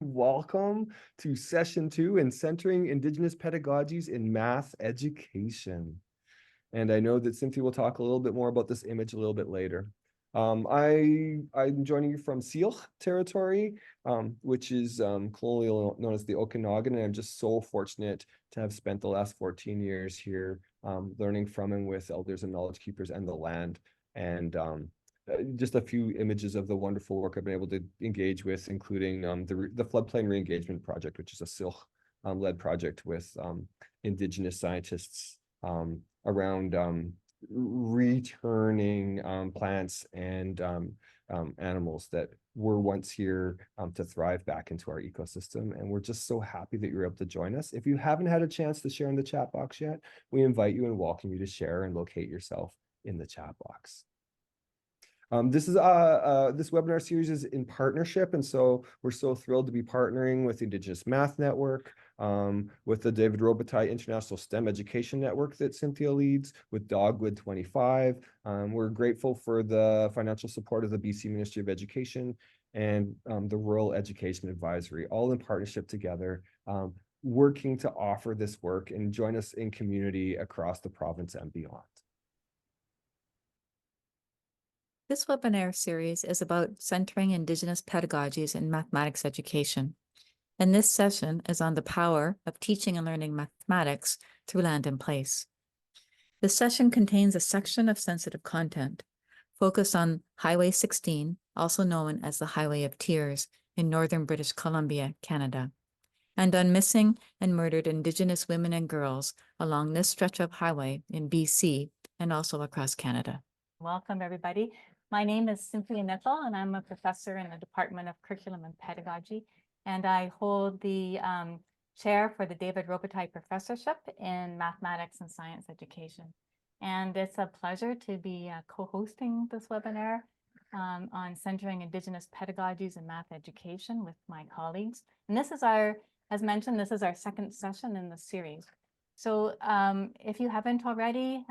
Welcome to session 2 in centering Indigenous pedagogies in math education. And I know that Cynthia will talk a little bit more about this image a little bit later. I'm joining you from Syilx territory, which is colonial known as the Okanagan, and I'm just so fortunate to have spent the last 14 years here learning from and with elders and knowledge keepers and the land. And just a few images of the wonderful work I've been able to engage with, including the floodplain re-engagement project, which is a Syilx led project with Indigenous scientists around returning plants and animals that were once here to thrive back into our ecosystem. And we're just so happy that you're able to join us. If you haven't had a chance to share in the chat box yet, we invite you and welcome you to share and locate yourself in the chat box. This webinar series is in partnership, and so we're so thrilled to be partnering with the Indigenous Math Network, with the David Robitaille International STEM Education Network that Cynthia leads, with Dogwood 25. We're grateful for the financial support of the BC Ministry of Education and the Rural Education Advisory, all in partnership together, working to offer this work and join us in community across the province and beyond. This webinar series is about centering Indigenous pedagogies in mathematics education. And this session is on the power of teaching and learning mathematics through land and place. The session contains a section of sensitive content focused on Highway 16, also known as the Highway of Tears in northern British Columbia, Canada, and on missing and murdered Indigenous women and girls along this stretch of highway in BC and also across Canada. Welcome, everybody. My name is Cynthia Nicol, and I'm a professor in the Department of Curriculum and Pedagogy, and I hold the chair for the David Robitaille Professorship in Mathematics and Science Education. And it's a pleasure to be co-hosting this webinar on centering Indigenous pedagogies in math education with my colleagues. And this is as mentioned, this is our second session in the series. So if you haven't already,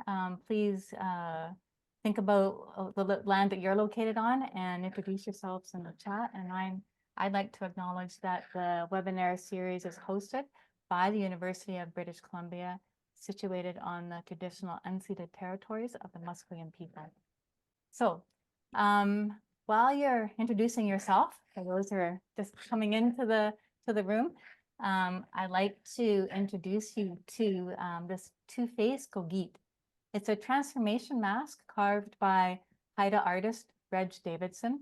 please think about the land that you're located on and introduce yourselves in the chat. And I'd like to acknowledge that the webinar series is hosted by the University of British Columbia, situated on the traditional unceded territories of the Musqueam people. So while you're introducing yourself, for those who are just coming into the room, I'd like to introduce you to this two-faced Gogit. It's a transformation mask carved by Haida artist Reg Davidson.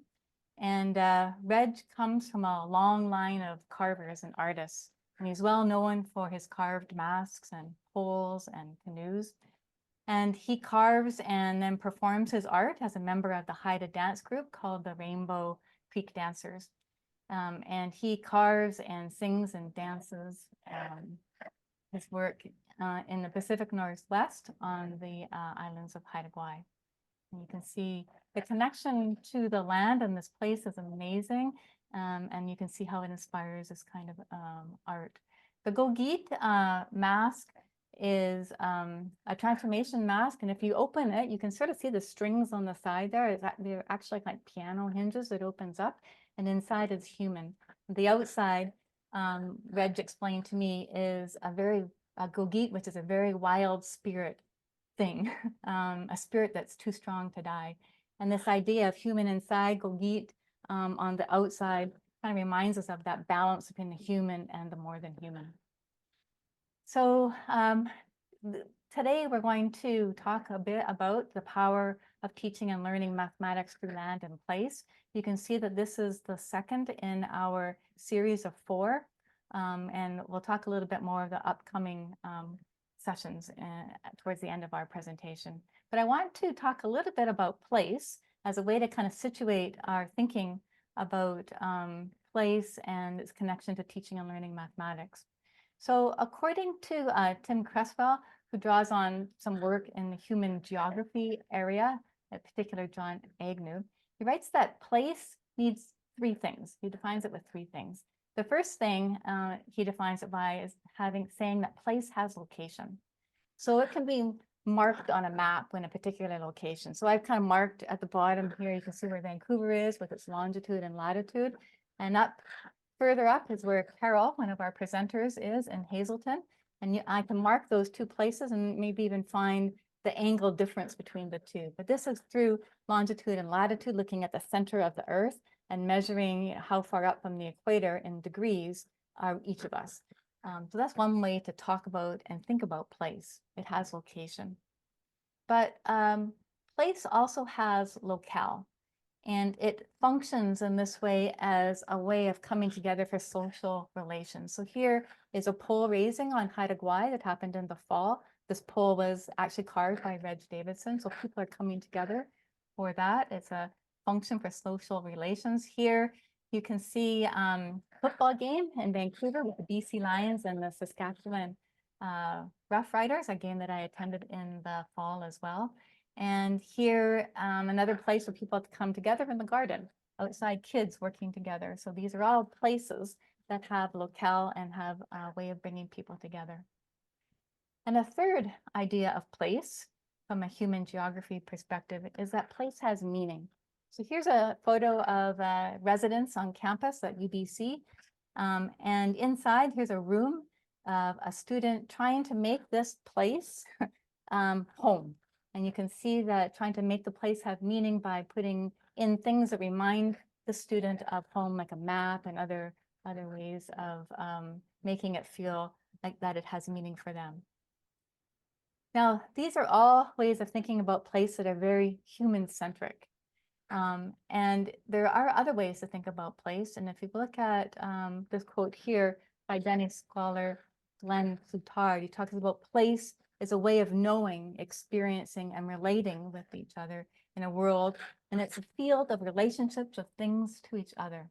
And Reg comes from a long line of carvers and artists. And he's well known for his carved masks and poles and canoes. And he carves and then performs his art as a member of the Haida dance group called the Rainbow Creek Dancers. And he carves and sings and dances his work in the Pacific Northwest on the islands of Haida Gwaii. And you can see the connection to the land and this place is amazing. And you can see how it inspires this kind of art. The Gogit mask is a transformation mask. And if you open it, you can sort of see the strings on the side there. They're actually like piano hinges that opens up. And inside is human. The outside, Reg explained to me, is a Gogit, which is a very wild spirit thing, a spirit that's too strong to die. And this idea of human inside, Gogit on the outside, kind of reminds us of that balance between the human and the more than human. So today we're going to talk a bit about the power of teaching and learning mathematics through land and place. You can see that this is the second in our series of 4. And we'll talk a little bit more of the upcoming sessions towards the end of our presentation. But I want to talk a little bit about place as a way to kind of situate our thinking about place and its connection to teaching and learning mathematics. So according to Tim Creswell, who draws on some work in the human geography area, in particular John Agnew, he writes that place needs 3 things. He defines it with 3 things. The first thing he defines it by is saying that place has location. So it can be marked on a map in a particular location. So I've kind of marked at the bottom here, you can see where Vancouver is with its longitude and latitude. And up further up is where Carol, one of our presenters, is in Hazelton. And I can mark those two places and maybe even find the angle difference between the two. But this is through longitude and latitude, looking at the center of the Earth and measuring how far up from the equator in degrees are each of us. So that's one way to talk about and think about place. It has location. But place also has locale. And it functions in this way as a way of coming together for social relations. So here is a pole raising on Haida Gwaii that happened in the fall. This pole was actually carved by Reg Davidson. So people are coming together for that. It's a function for social relations. Here you can see football game in Vancouver with the BC Lions and the Saskatchewan Rough Riders, a game that I attended in the fall as well. And here, another place where people come together in the garden, outside kids working together. So these are all places that have locale and have a way of bringing people together. And a third idea of place from a human geography perspective is that place has meaning. So here's a photo of residents on campus at UBC. And inside, here's a room of a student trying to make this place home. And you can see that trying to make the place have meaning by putting in things that remind the student of home, like a map and other ways of making it feel like that it has meaning for them. Now, these are all ways of thinking about place that are very human-centric. And there are other ways to think about place. And if you look at this quote here by Danish scholar Glenn Plutarch, he talks about place is a way of knowing, experiencing, and relating with each other in a world, and it's a field of relationships of things to each other.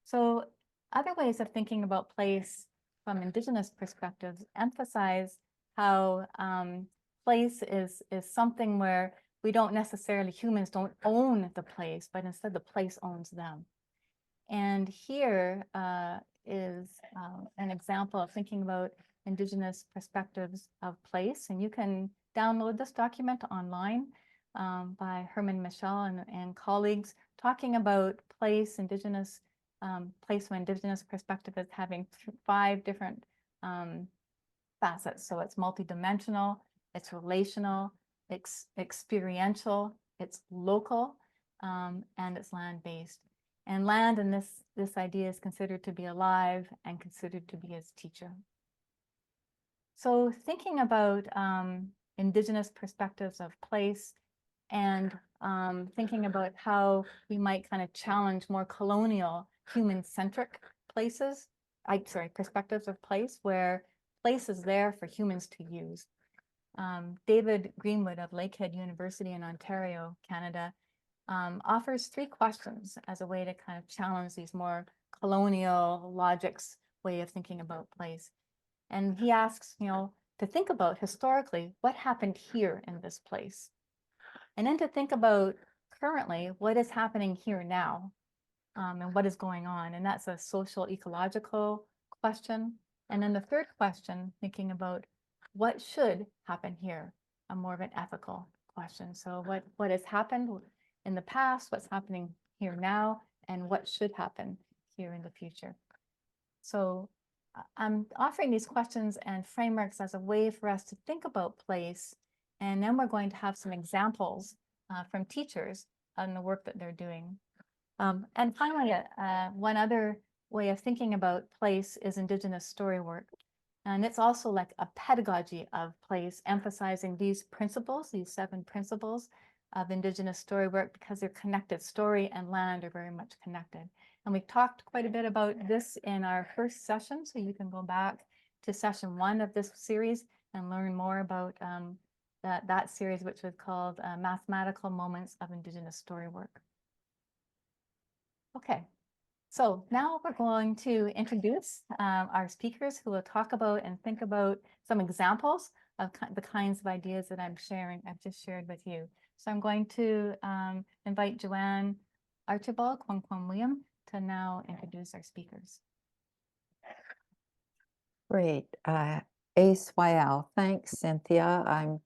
So other ways of thinking about place from Indigenous perspectives emphasize how place is something where we don't necessarily, humans don't own the place, but instead the place owns them. And here is an example of thinking about Indigenous perspectives of place. And you can download this document online by Herman Michel and colleagues talking about place, Indigenous place from Indigenous perspective as having 5 different facets. So it's multidimensional, it's relational, it's experiential, it's local, and it's land-based. And land in this idea is considered to be alive and considered to be as teacher. So thinking about Indigenous perspectives of place and thinking about how we might kind of challenge more colonial human-centric places, perspectives of place, where place is there for humans to use. David Greenwood of Lakehead University in Ontario, Canada, offers 3 questions as a way to kind of challenge these more colonial logics way of thinking about place. And he asks, to think about historically what happened here in this place. And then to think about currently what is happening here now and what is going on. And that's a social ecological question. And then the third question, thinking about what should happen here, a more of an ethical question. So what has happened in the past, what's happening here now, and what should happen here in the future. So I'm offering these questions and frameworks as a way for us to think about place. And then we're going to have some examples from teachers on the work that they're doing. And finally, one other way of thinking about place is Indigenous Storywork. And it's also like a pedagogy of place, emphasizing these principles, these 7 principles of Indigenous Storywork, because they're connected. Story and land are very much connected. And we talked quite a bit about this in our first session, so you can go back to session 1 of this series and learn more about that series, which was called Mathematical Moments of Indigenous Storywork. Okay, so now we're going to introduce our speakers who will talk about and think about some examples of the kinds of ideas that I've just shared with you. So I'm going to invite Joanne Archibald, Kwon William, to now introduce our speakers. Great. ASYL. Thanks, Cynthia. I'm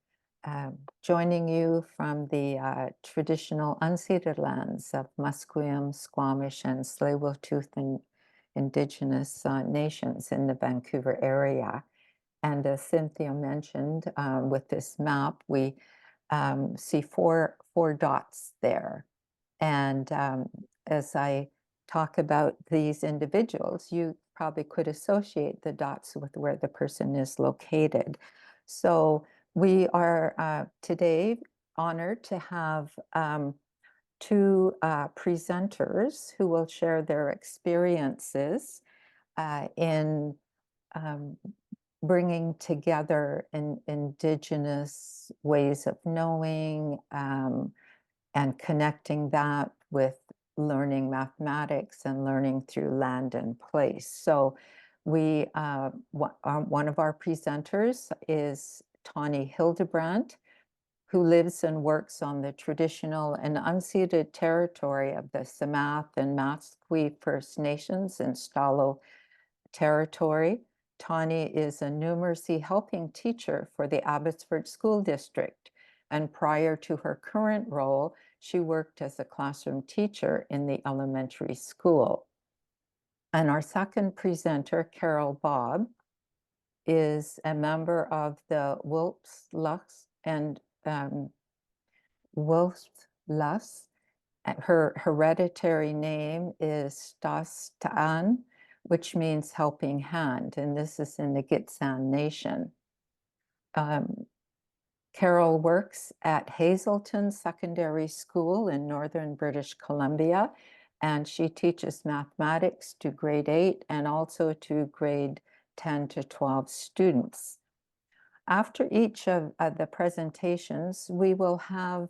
joining you from the traditional unceded lands of Musqueam, Squamish, and Tsleil-Waututh in Indigenous nations in the Vancouver area. And as Cynthia mentioned, with this map, we see four dots there. And as I talk about these individuals, you probably could associate the dots with where the person is located. So we are today honored to have two presenters who will share their experiences in bringing together Indigenous ways of knowing and connecting that with learning mathematics and learning through land and place. So we, one of our presenters is Tawnie Hildebrandt, who lives and works on the traditional and unceded territory of the Samath and Matsqui First Nations in Stalo territory. Tawnie is a numeracy helping teacher for the Abbotsford School District, and prior to her current role, she worked as a classroom teacher in the elementary school. And our second presenter, Carol Bob, is a member of the Wolfslux and Wolfslus. Her hereditary name is Stastaan, which means helping hand, and this is in the Gitxsan Nation. Carol works at Hazelton Secondary School in northern British Columbia, and she teaches mathematics to grade 8 and also to grade 10 to 12 students. After each of the presentations, we will have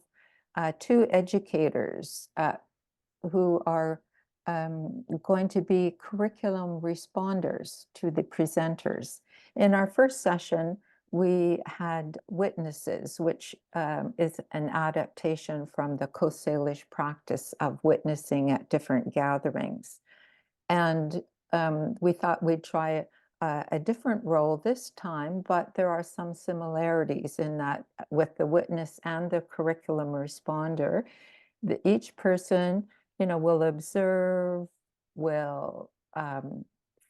two educators who are going to be curriculum responders to the presenters. In our first session, we had witnesses, which is an adaptation from the Coast Salish practice of witnessing at different gatherings. And we thought we'd try a different role this time, but there are some similarities in that with the witness and the curriculum responder. Each person, will observe, will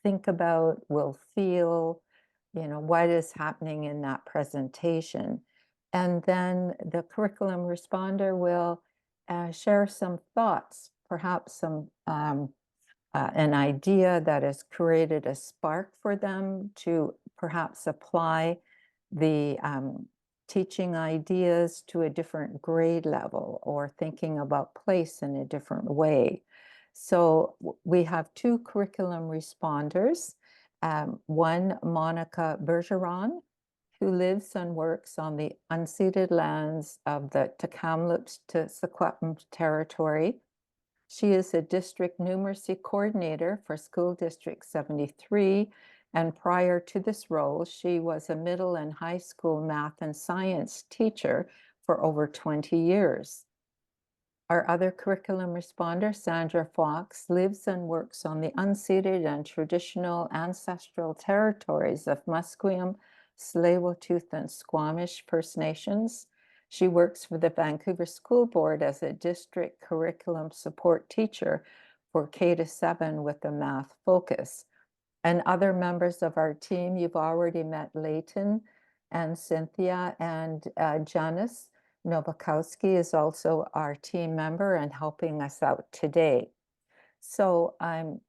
think about, will feel, what is happening in that presentation. And then the curriculum responder will share some thoughts, perhaps some an idea that has created a spark for them to perhaps apply the teaching ideas to a different grade level or thinking about place in a different way. So we have two curriculum responders, one Monica Bergeron, who lives and works on the unceded lands of the Tk'emlúps to Secwepemc territory. She is a district numeracy coordinator for School District 73, and prior to this role, she was a middle and high school math and science teacher for over 20 years. Our other curriculum responder, Sandra Fox, lives and works on the unceded and traditional ancestral territories of Musqueam, Tsleil-Waututh, and Squamish First Nations. She works for the Vancouver School Board as a district curriculum support teacher for K-7 with a math focus. And other members of our team, you've already met Leyton and Cynthia, and Janice Nowakowski is also our team member and helping us out today. So I'm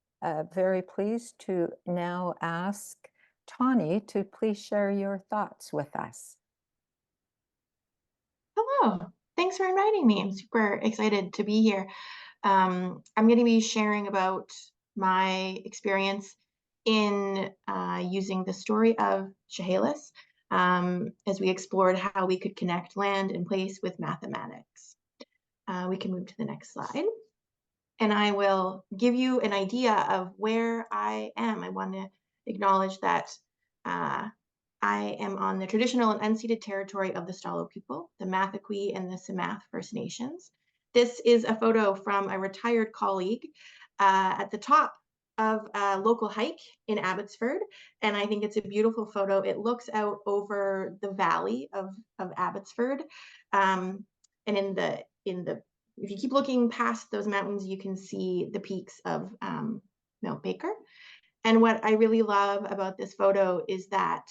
very pleased to now ask Tawnie to please share your thoughts with us. Hello, thanks for inviting me. I'm super excited to be here. I'm going to be sharing about my experience in using the story of Chehalis as we explored how we could connect land and place with mathematics. We can move to the next slide. And I will give you an idea of where I am. I want to acknowledge that I am on the traditional and unceded territory of the Stalo people, the Mathaqui and the Samath First Nations. This is a photo from a retired colleague at the top of a local hike in Abbotsford, and I think it's a beautiful photo. It looks out over the valley of Abbotsford, and if you keep looking past those mountains, you can see the peaks of Mount Baker. And what I really love about this photo is that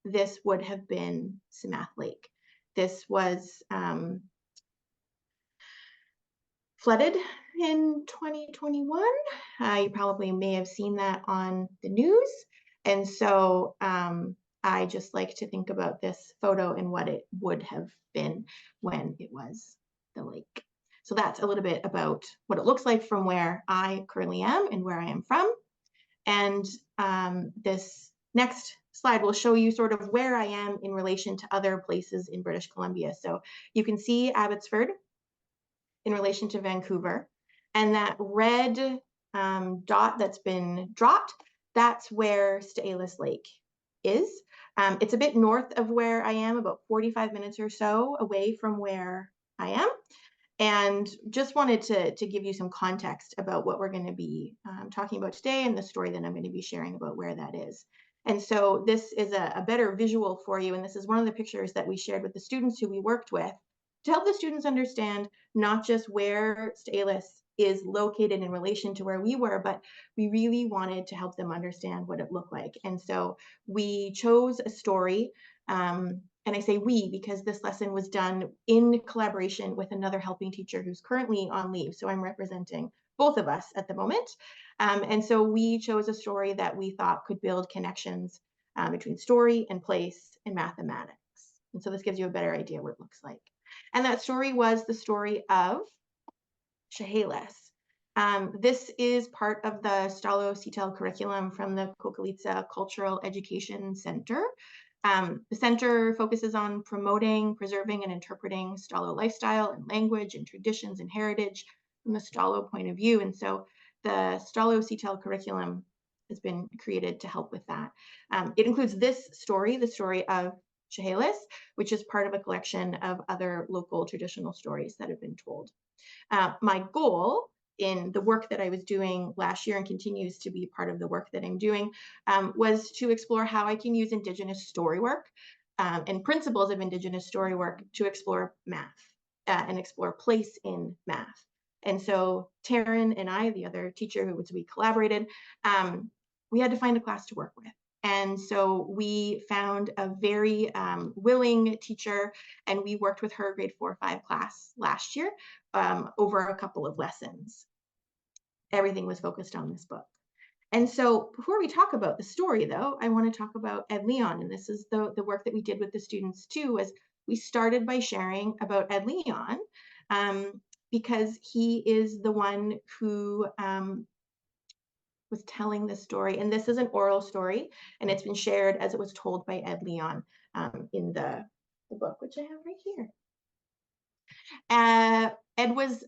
this would have been Sumath Lake. This was flooded in 2021. You probably may have seen that on the news. And so I just like to think about this photo and what it would have been when it was the lake. So that's a little bit about what it looks like from where I currently am and where I am from. And this next slide will show you sort of where I am in relation to other places in British Columbia. So you can see Abbotsford in relation to Vancouver, and that red dot that's been dropped, that's where Chehalis Lake is. It's a bit north of where I am, about 45 minutes or so away from where I am. And just wanted to give you some context about what we're going to be talking about today and the story that I'm going to be sharing about where that is. And so this is a better visual for you. And this is one of the pictures that we shared with the students who we worked with to help the students understand not just where Chehalis is located in relation to where we were, but we really wanted to help them understand what it looked like. And so we chose a story. And I say we because this lesson was done in collaboration with another helping teacher who's currently on leave. So I'm representing both of us at the moment. And so we chose a story that we thought could build connections between story and place and mathematics. And so this gives you a better idea what it looks like. And that story was the story of Chehalis. This is part of the Stalo CTEL curriculum from the Kokalitsa Cultural Education Center. The center focuses on promoting, preserving, and interpreting Stalo lifestyle and language and traditions and heritage from the Stalo point of view. And so the Stalo CTEL curriculum has been created to help with that. It includes this story, the story of Chehalis, which is part of a collection of other local traditional stories that have been told. My goal in the work that I was doing last year and continues to be part of the work that I'm doing was to explore how I can use Indigenous storywork and principles of Indigenous storywork to explore math and explore place in math. And so Taryn and I, the other teacher who we collaborated, we had to find a class to work with. And so we found a very willing teacher, and we worked with her grade 4-5 class last year over a couple of lessons. Everything was focused on this book. And so before we talk about the story, though, I want to talk about Ed Leon. And this is the work that we did with the students, too, as we started by sharing about Ed Leon, because he is the one who was telling this story. And this is an oral story, and it's been shared as it was told by Ed Leon in the book, which I have right here. Ed was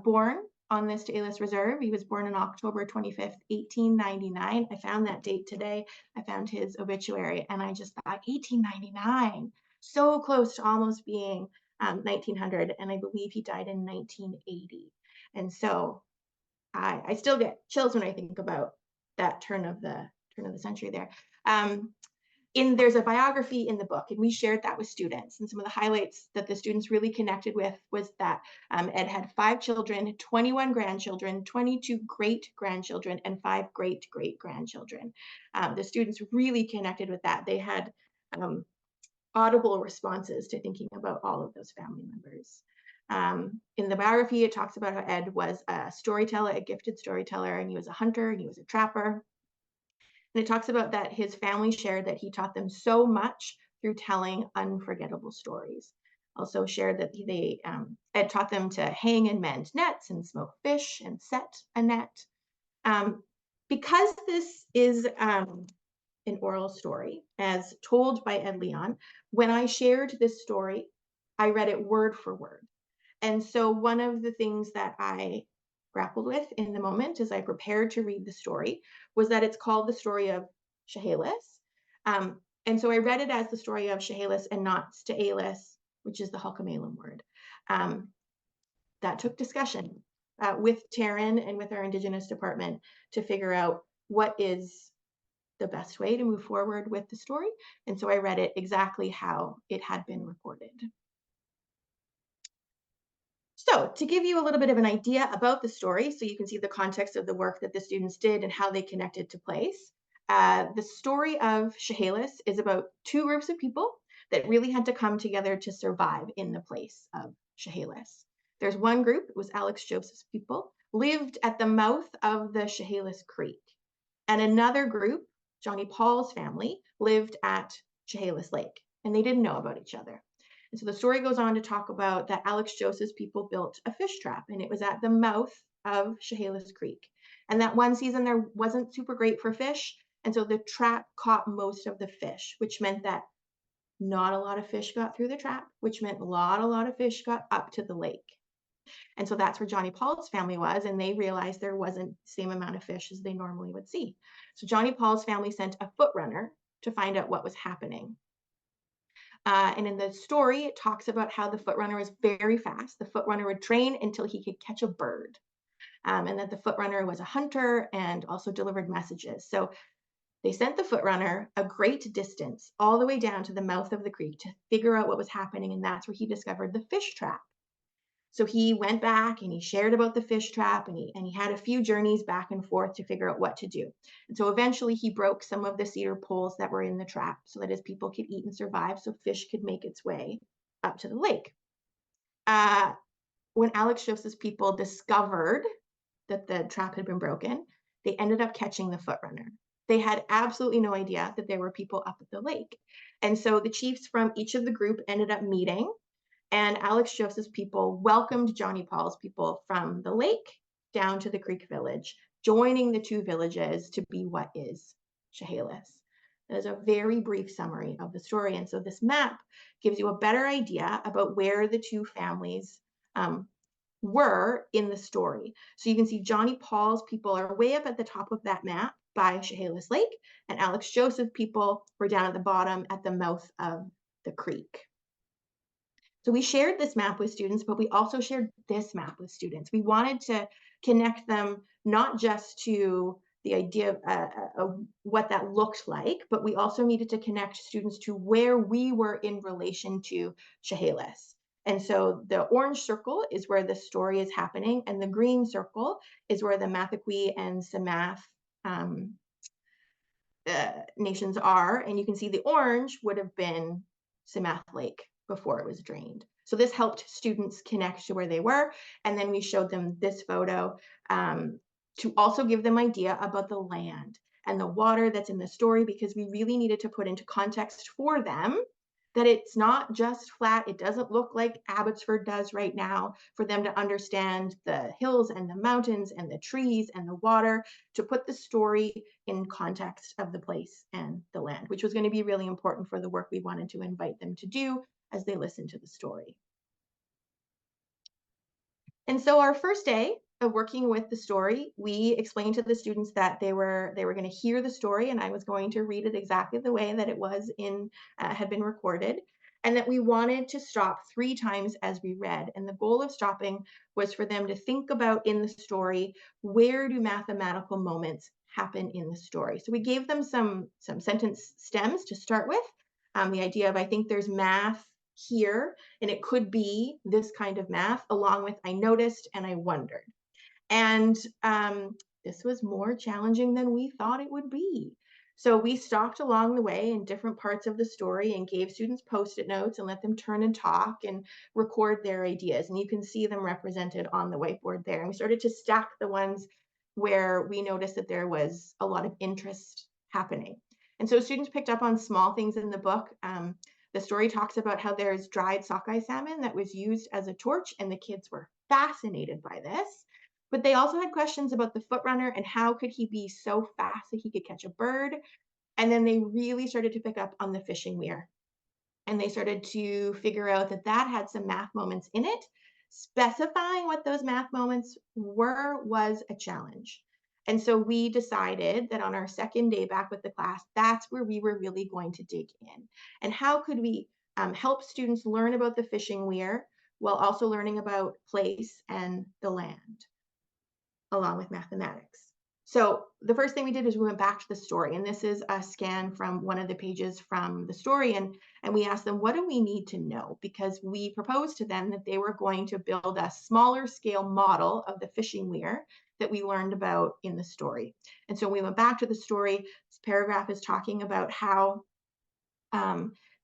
born on this Chehalis Reserve. He was born on October 25th, 1899. I found that date today. I found his obituary, and I just thought 1899, so close to almost being 1900, and I believe he died in 1980. And so I still get chills when I think about that turn of the century there. There's a biography in the book, and we shared that with students. And some of the highlights that the students really connected with was that Ed had 5 children, 21 grandchildren, 22 great-grandchildren, and 5 great-great-grandchildren. The students really connected with that. They had audible responses to thinking about all of those family members. In the biography, it talks about how Ed was a storyteller, a gifted storyteller, and he was a hunter, and he was a trapper. And it talks about that his family shared that he taught them so much through telling unforgettable stories. Also shared that Ed taught them to hang and mend nets and smoke fish and set a net. Because this is an oral story as told by Ed Leon, when I shared this story, I read it word for word. And so one of the things that I grappled with in the moment as I prepared to read the story was that it's called the story of Chehalis. And so I read it as the story of Chehalis and not Chehalis, which is the Hulkamelam word. That took discussion with Taryn and with our Indigenous department to figure out what is the best way to move forward with the story. And so I read it exactly how it had been recorded. So to give you a little bit of an idea about the story, so you can see the context of the work that the students did and how they connected to place, the story of Chehalis is about two groups of people that really had to come together to survive in the place of Chehalis. There's one group, it was Alex Joseph's people, lived at the mouth of the Chehalis Creek. And another group, Johnny Paul's family, lived at Chehalis Lake, and they didn't know about each other. And so the story goes on to talk about that Alex Joseph's people built a fish trap, and it was at the mouth of Chehalis Creek. And that one season there wasn't super great for fish, and so the trap caught most of the fish, which meant that not a lot of fish got through the trap, which meant a lot of fish got up to the lake. And so that's where Johnny Paul's family was, and they realized there wasn't the same amount of fish as they normally would see. So Johnny Paul's family sent a foot runner to find out what was happening. And in the story, it talks about how the foot runner was very fast. The foot runner would train until he could catch a bird, and that the foot runner was a hunter and also delivered messages. So they sent the foot runner a great distance all the way down to the mouth of the creek to figure out what was happening, and that's where he discovered the fish trap. So he went back and he shared about the fish trap, and he had a few journeys back and forth to figure out what to do. And so eventually he broke some of the cedar poles that were in the trap so that his people could eat and survive, so fish could make its way up to the lake. When Alex Joseph's people discovered that the trap had been broken, they ended up catching the foot runner. They had absolutely no idea that there were people up at the lake. And so the chiefs from each of the group ended up meeting, and Alex Joseph's people welcomed Johnny Paul's people from the lake down to the Creek village, joining the two villages to be what is Chehalis. That is a very brief summary of the story. And so this map gives you a better idea about where the two families were in the story. So you can see Johnny Paul's people are way up at the top of that map by Chehalis Lake, and Alex Joseph people were down at the bottom at the mouth of the creek. So we shared this map with students, but we also shared this map with students. We wanted to connect them not just to the idea of what that looked like, but we also needed to connect students to where we were in relation to Chehalis. And so the orange circle is where the story is happening, and the green circle is where the Mathaqui and Samath nations are. And you can see the orange would have been Samath Lake before it was drained. So this helped students connect to where they were. And then we showed them this photo to also give them idea about the land and the water that's in the story, because we really needed to put into context for them that it's not just flat. It doesn't look like Abbotsford does right now, for them to understand the hills and the mountains and the trees and the water, to put the story in context of the place and the land, which was going to be really important for the work we wanted to invite them to do as they listen to the story. And so our first day of working with the story, we explained to the students that they were going to hear the story, and I was going to read it exactly the way that it was had been recorded, and that we wanted to stop 3 times as we read. And the goal of stopping was for them to think about in the story, where do mathematical moments happen in the story? So we gave them some sentence stems to start with. The idea of, I think there's math here, and it could be this kind of math, along with I noticed and I wondered. And this was more challenging than we thought it would be. So we stopped along the way in different parts of the story and gave students Post-it notes and let them turn and talk and record their ideas. And you can see them represented on the whiteboard there. And we started to stack the ones where we noticed that there was a lot of interest happening. And so students picked up on small things in the book. The story talks about how there's dried sockeye salmon that was used as a torch, and the kids were fascinated by this. But they also had questions about the foot runner and how could he be so fast that he could catch a bird. And then they really started to pick up on the fishing weir. And they started to figure out that that had some math moments in it. Specifying what those math moments were was a challenge. And so we decided that on our second day back with the class, that's where we were really going to dig in. And how could we help students learn about the fishing weir while also learning about place and the land, along with mathematics. So the first thing we did is we went back to the story, and this is a scan from one of the pages from the story, and we asked them, what do we need to know? Because we proposed to them that they were going to build a smaller scale model of the fishing weir that we learned about in the story. And so we went back to the story. This paragraph is talking about how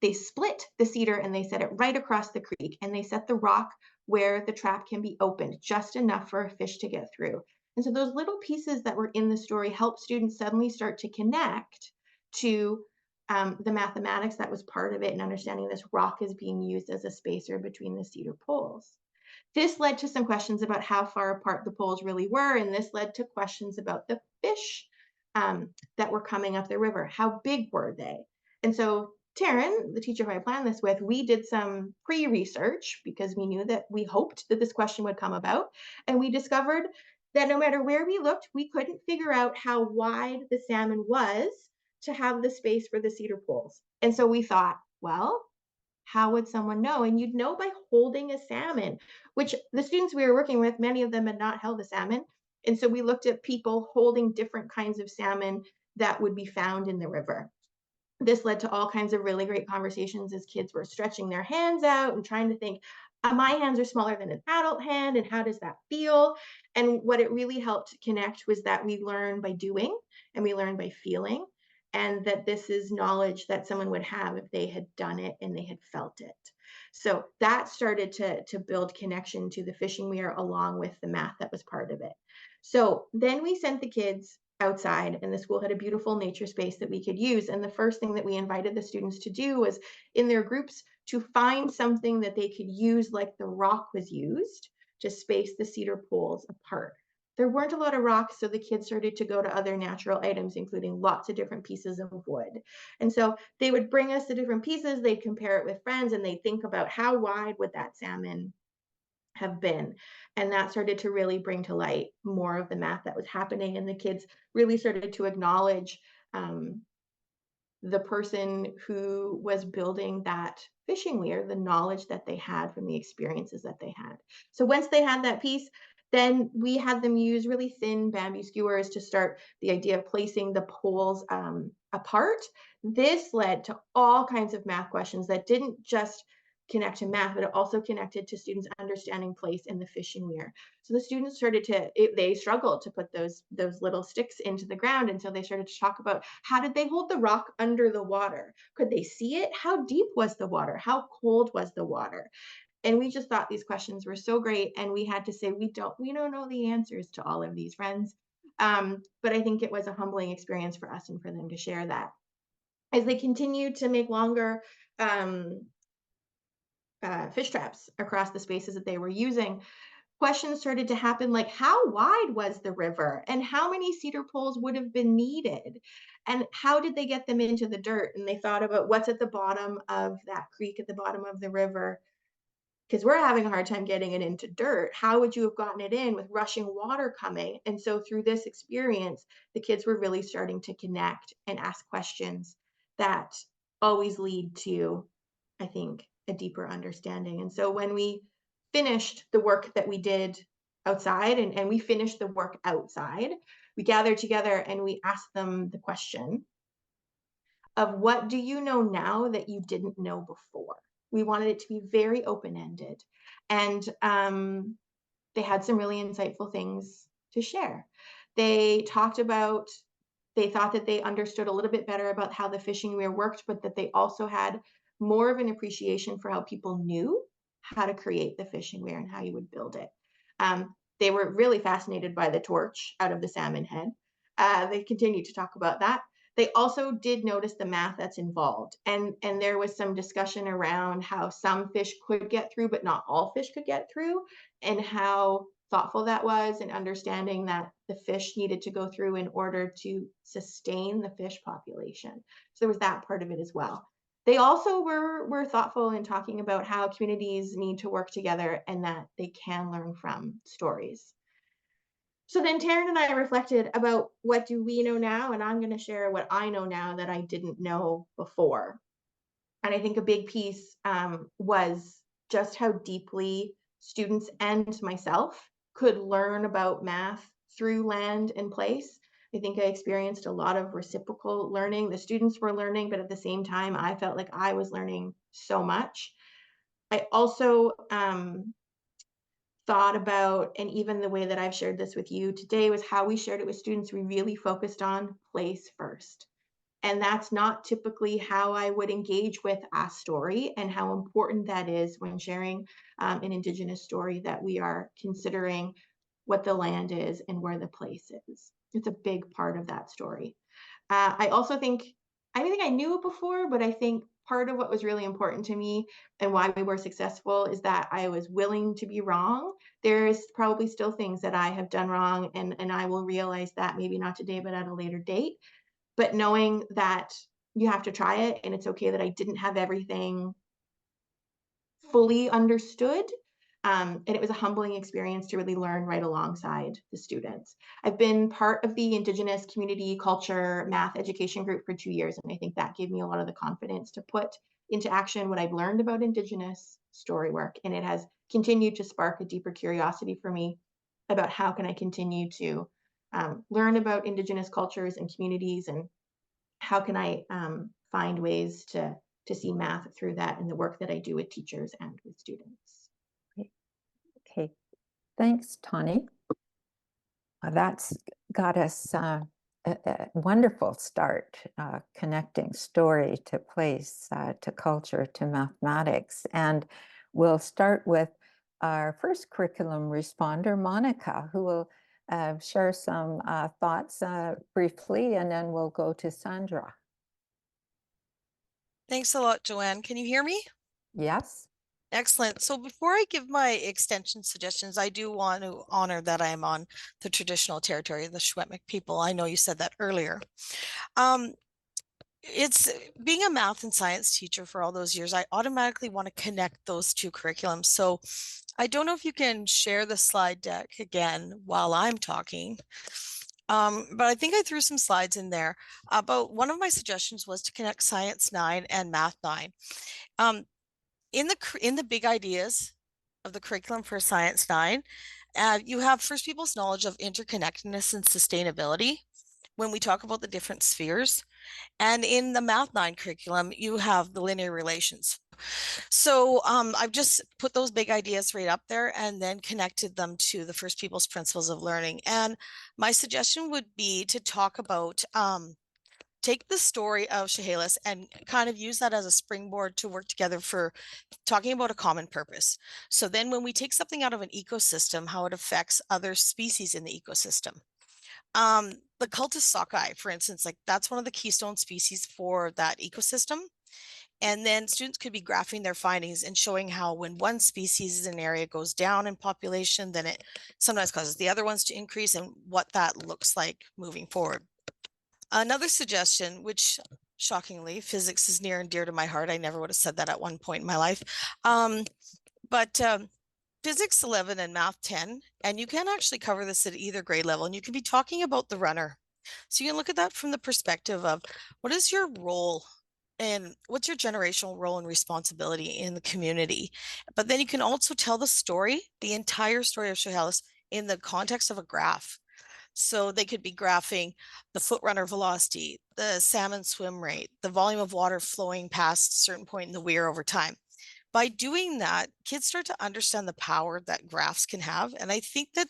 they split the cedar and they set it right across the creek, and they set the rock where the trap can be opened, just enough for a fish to get through. And so those little pieces that were in the story help students suddenly start to connect to the mathematics that was part of it, and understanding this rock is being used as a spacer between the cedar poles. This led to some questions about how far apart the poles really were, and this led to questions about the fish that were coming up the river. How big were they? And so Taryn, the teacher who I planned this with, we did some pre-research because we knew that we hoped that this question would come about. And we discovered that no matter where we looked, we couldn't figure out how wide the salmon was to have the space for the cedar poles. And so we thought, well, how would someone know? And you'd know by holding a salmon, which the students we were working with, many of them had not held a salmon. And so we looked at people holding different kinds of salmon that would be found in the river. This led to all kinds of really great conversations as kids were stretching their hands out and trying to think, my hands are smaller than an adult hand, and how does that feel? And what it really helped connect was that we learn by doing, and we learn by feeling, and that this is knowledge that someone would have if they had done it and they had felt it. So that started to build connection to the fishing weir along with the math that was part of it. So then we sent the kids outside, and the school had a beautiful nature space that we could use. And the first thing that we invited the students to do was, in their groups, to find something that they could use like the rock was used to space the cedar poles apart. There weren't a lot of rocks, so the kids started to go to other natural items, including lots of different pieces of wood. And so they would bring us the different pieces, they'd compare it with friends, and they'd think about how wide would that salmon have been. And that started to really bring to light more of the math that was happening. And the kids really started to acknowledge the person who was building that fishing weir, the knowledge that they had from the experiences that they had. So once they had that piece, then we had them use really thin bamboo skewers to start the idea of placing the poles apart. This led to all kinds of math questions that didn't just connect to math, but it also connected to students understanding place in the fishing weir. So the students started to, they struggled to put those little sticks into the ground. And so they started to talk about, how did they hold the rock under the water? Could they see it? How deep was the water? How cold was the water? And we just thought these questions were so great. And we had to say, we don't know the answers to all of these, friends. But I think it was a humbling experience for us and for them to share that. As they continued to make longer fish traps across the spaces that they were using, questions started to happen like, how wide was the river, and how many cedar poles would have been needed, and how did they get them into the dirt? And they thought about what's at the bottom of that creek, at the bottom of the river, because we're having a hard time getting it into dirt. How would you have gotten it in with rushing water coming? And so through this experience, the kids were really starting to connect and ask questions that always lead to, I think, a deeper understanding. And so when we finished the work that we did outside, and we finished the work outside, we gathered together and we asked them the question of, what do you know now that you didn't know before? We wanted it to be very open-ended. And they had some really insightful things to share. They talked about, they thought that they understood a little bit better about how the fishing weir worked, but that they also had more of an appreciation for how people knew how to create the fishing weir and how you would build it. They were really fascinated by the torch out of the salmon head. They continued to talk about that. They also did notice the math that's involved. And there was some discussion around how some fish could get through, but not all fish could get through, and how thoughtful that was, and understanding that the fish needed to go through in order to sustain the fish population. So there was that part of it as well. They also were thoughtful in talking about how communities need to work together and that they can learn from stories. So then Taryn and I reflected about, what do we know now? And I'm going to share what I know now that I didn't know before. And I think a big piece was just how deeply students and myself could learn about math through land and place. I think I experienced a lot of reciprocal learning. The students were learning, but at the same time, I felt like I was learning so much. I also thought about, and even the way that I've shared this with you today was how we shared it with students. We really focused on place first. And that's not typically how I would engage with a story, and how important that is when sharing an Indigenous story, that we are considering what the land is and where the place is. It's a big part of that story. I also think, I think I knew it before, but I think part of what was really important to me and why we were successful is that I was willing to be wrong. There's probably still things that I have done wrong, and I will realize that maybe not today, but at a later date. But knowing that you have to try it, and it's okay that I didn't have everything fully understood. And it was a humbling experience to really learn right alongside the students. I've been part of the Indigenous community culture math education group for 2 years, and I think that gave me a lot of the confidence to put into action what I've learned about Indigenous story work. And it has continued to spark a deeper curiosity for me about how can I continue to learn about Indigenous cultures and communities, and how can I find ways to see math through that in the work that I do with teachers and with students. Okay, thanks, Tawnie. That's got us a wonderful start, connecting story to place, to culture, to mathematics. And we'll start with our first curriculum responder, Monica, who will share some thoughts briefly, and then we'll go to Sandra. Thanks a lot, Joanne. Can you hear me? Yes. Excellent. So before I give my extension suggestions, I do want to honor that I am on the traditional territory of the Secwepemc people. I know you said that earlier. It's being a math and science teacher for all those years, I automatically want to connect those two curriculums. So I don't know if you can share the slide deck again while I'm talking. But I think I threw some slides in there. But one of my suggestions was to connect Science 9 and Math 9. In the big ideas of the curriculum for Science 9, you have First People's knowledge of interconnectedness and sustainability when we talk about the different spheres. And in the Math 9 curriculum, you have the linear relations. So I've just put those big ideas right up there and then connected them to the First People's principles of learning. And my suggestion would be to talk about take the story of Chehalis and kind of use that as a springboard to work together for talking about a common purpose. So then when we take something out of an ecosystem, how it affects other species in the ecosystem. The cultus sockeye, for instance, like that's one of the keystone species for that ecosystem. And then students could be graphing their findings and showing how when one species in an area goes down in population, then it sometimes causes the other ones to increase, and what that looks like moving forward. Another suggestion, which shockingly, physics is near and dear to my heart. I never would have said that at one point in my life. But Physics 11 and Math 10, and you can actually cover this at either grade level, and you can be talking about the runner. So you can look at that from the perspective of what is your role and what's your generational role and responsibility in the community. But then you can also tell the story, the entire story of Chehalis, in the context of a graph. So they could be graphing the foot runner velocity, the salmon swim rate, the volume of water flowing past a certain point in the weir over time. By doing that, kids start to understand the power that graphs can have. And I think that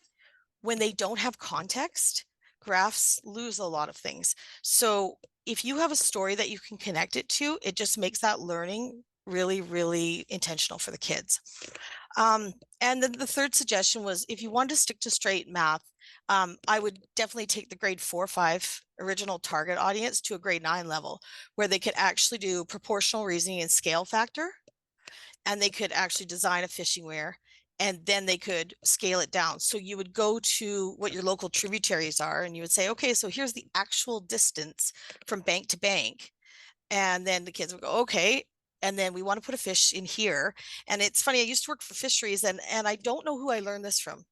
when they don't have context, graphs lose a lot of things. So if you have a story that you can connect it to, it just makes that learning really, really intentional for the kids. And then the third suggestion was, if you want to stick to straight math, I would definitely take the grade 4 or 5 original target audience to a grade 9 level, where they could actually do proportional reasoning and scale factor, and they could actually design a fishing weir, and then they could scale it down. So you would go to what your local tributaries are, and you would say, okay, so here's the actual distance from bank to bank. And then the kids would go, okay, and then we want to put a fish in here. And it's funny, I used to work for fisheries, and I don't know who I learned this from,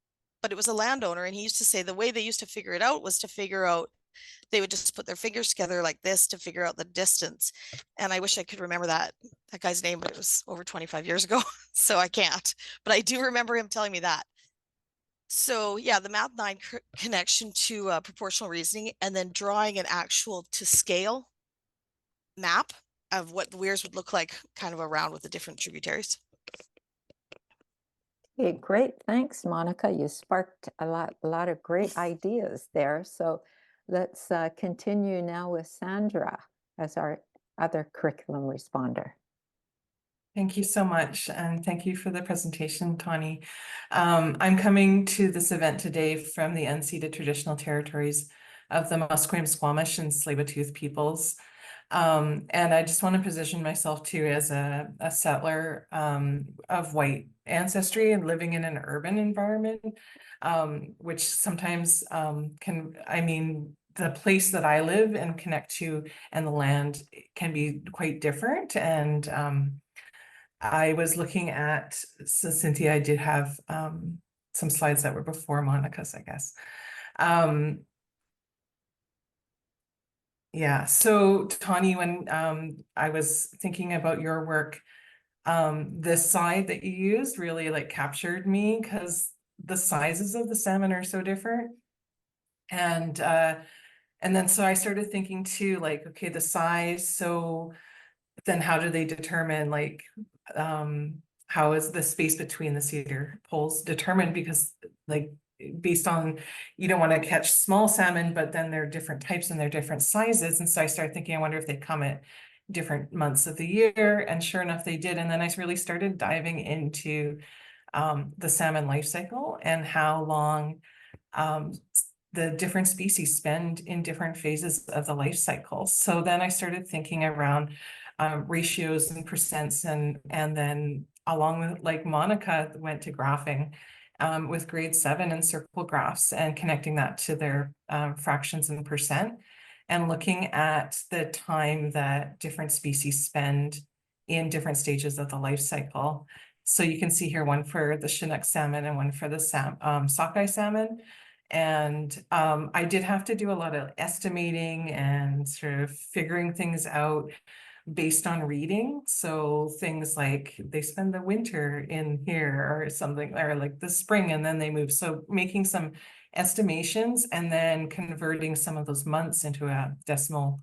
but it was a landowner, and he used to say the way they used to figure it out was to figure out, they would just put their fingers together like this to figure out the distance. And I wish I could remember that guy's name, but it was over 25 years ago, so I can't. But I do remember him telling me that. So yeah, the Math 9 connection to proportional reasoning, and then drawing an actual to scale map of what the weirs would look like kind of around with the different tributaries. Okay, great. Thanks, Monica. You sparked a lot of great ideas there. So let's continue now with Sandra as our other curriculum responder. Thank you so much, and thank you for the presentation, Tawnie. I'm coming to this event today from the unceded traditional territories of the Musqueam, Squamish, and Tsleil-Waututh peoples. And I just want to position myself too as a settler of white ancestry and living in an urban environment, which sometimes the place that I live and connect to and the land can be quite different. And I was looking at, so Cynthia, I did have some slides that were before Monica's, I guess. Yeah, so Tawnie, when I was thinking about your work, this side that you used really like captured me because the sizes of the salmon are so different. And then so I started thinking too, like, okay, the size, so then how do they determine like how is the space between the cedar poles determined? Because like based on, you don't want to catch small salmon, but then they're different types and they're different sizes. And so I started thinking, I wonder if they come at different months of the year. And sure enough, they did. And then I really started diving into the salmon life cycle and how long the different species spend in different phases of the life cycle. So then I started thinking around ratios and percents, and then along with, like, Monica went to graphing with grade 7 and circle graphs and connecting that to their fractions and percent, and looking at the time that different species spend in different stages of the life cycle. So you can see here one for the Chinook salmon and one for the sockeye salmon. And I did have to do a lot of estimating and sort of figuring things out based on reading. So things like they spend the winter in here or something, or like the spring and then they move. So making some estimations and then converting some of those months into a decimal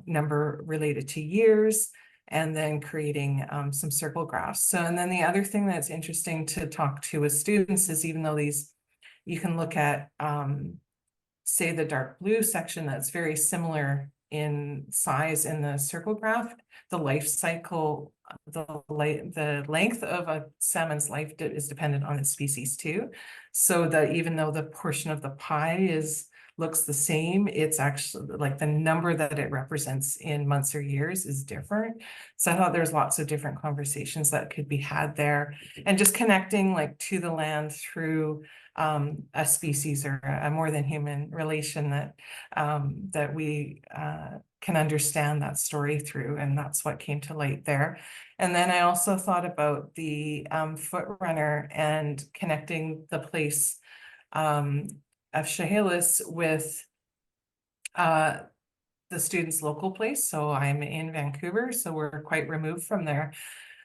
number related to years, and then creating some circle graphs. So, and then the other thing that's interesting to talk to with students is, even though these, you can look at, say, the dark blue section that's very similar in size in the circle graph, the life cycle, the length of a salmon's life is dependent on its species too. So that even though the portion of the pie looks the same, it's actually like the number that it represents in months or years is different. So I thought there's lots of different conversations that could be had there, and just connecting like to the land through a species or a more than human relation that that we can understand that story through, and that's what came to light there. And then I also thought about the foot runner and connecting the place of Chehalis with the student's local place. So I'm in Vancouver, so we're quite removed from there.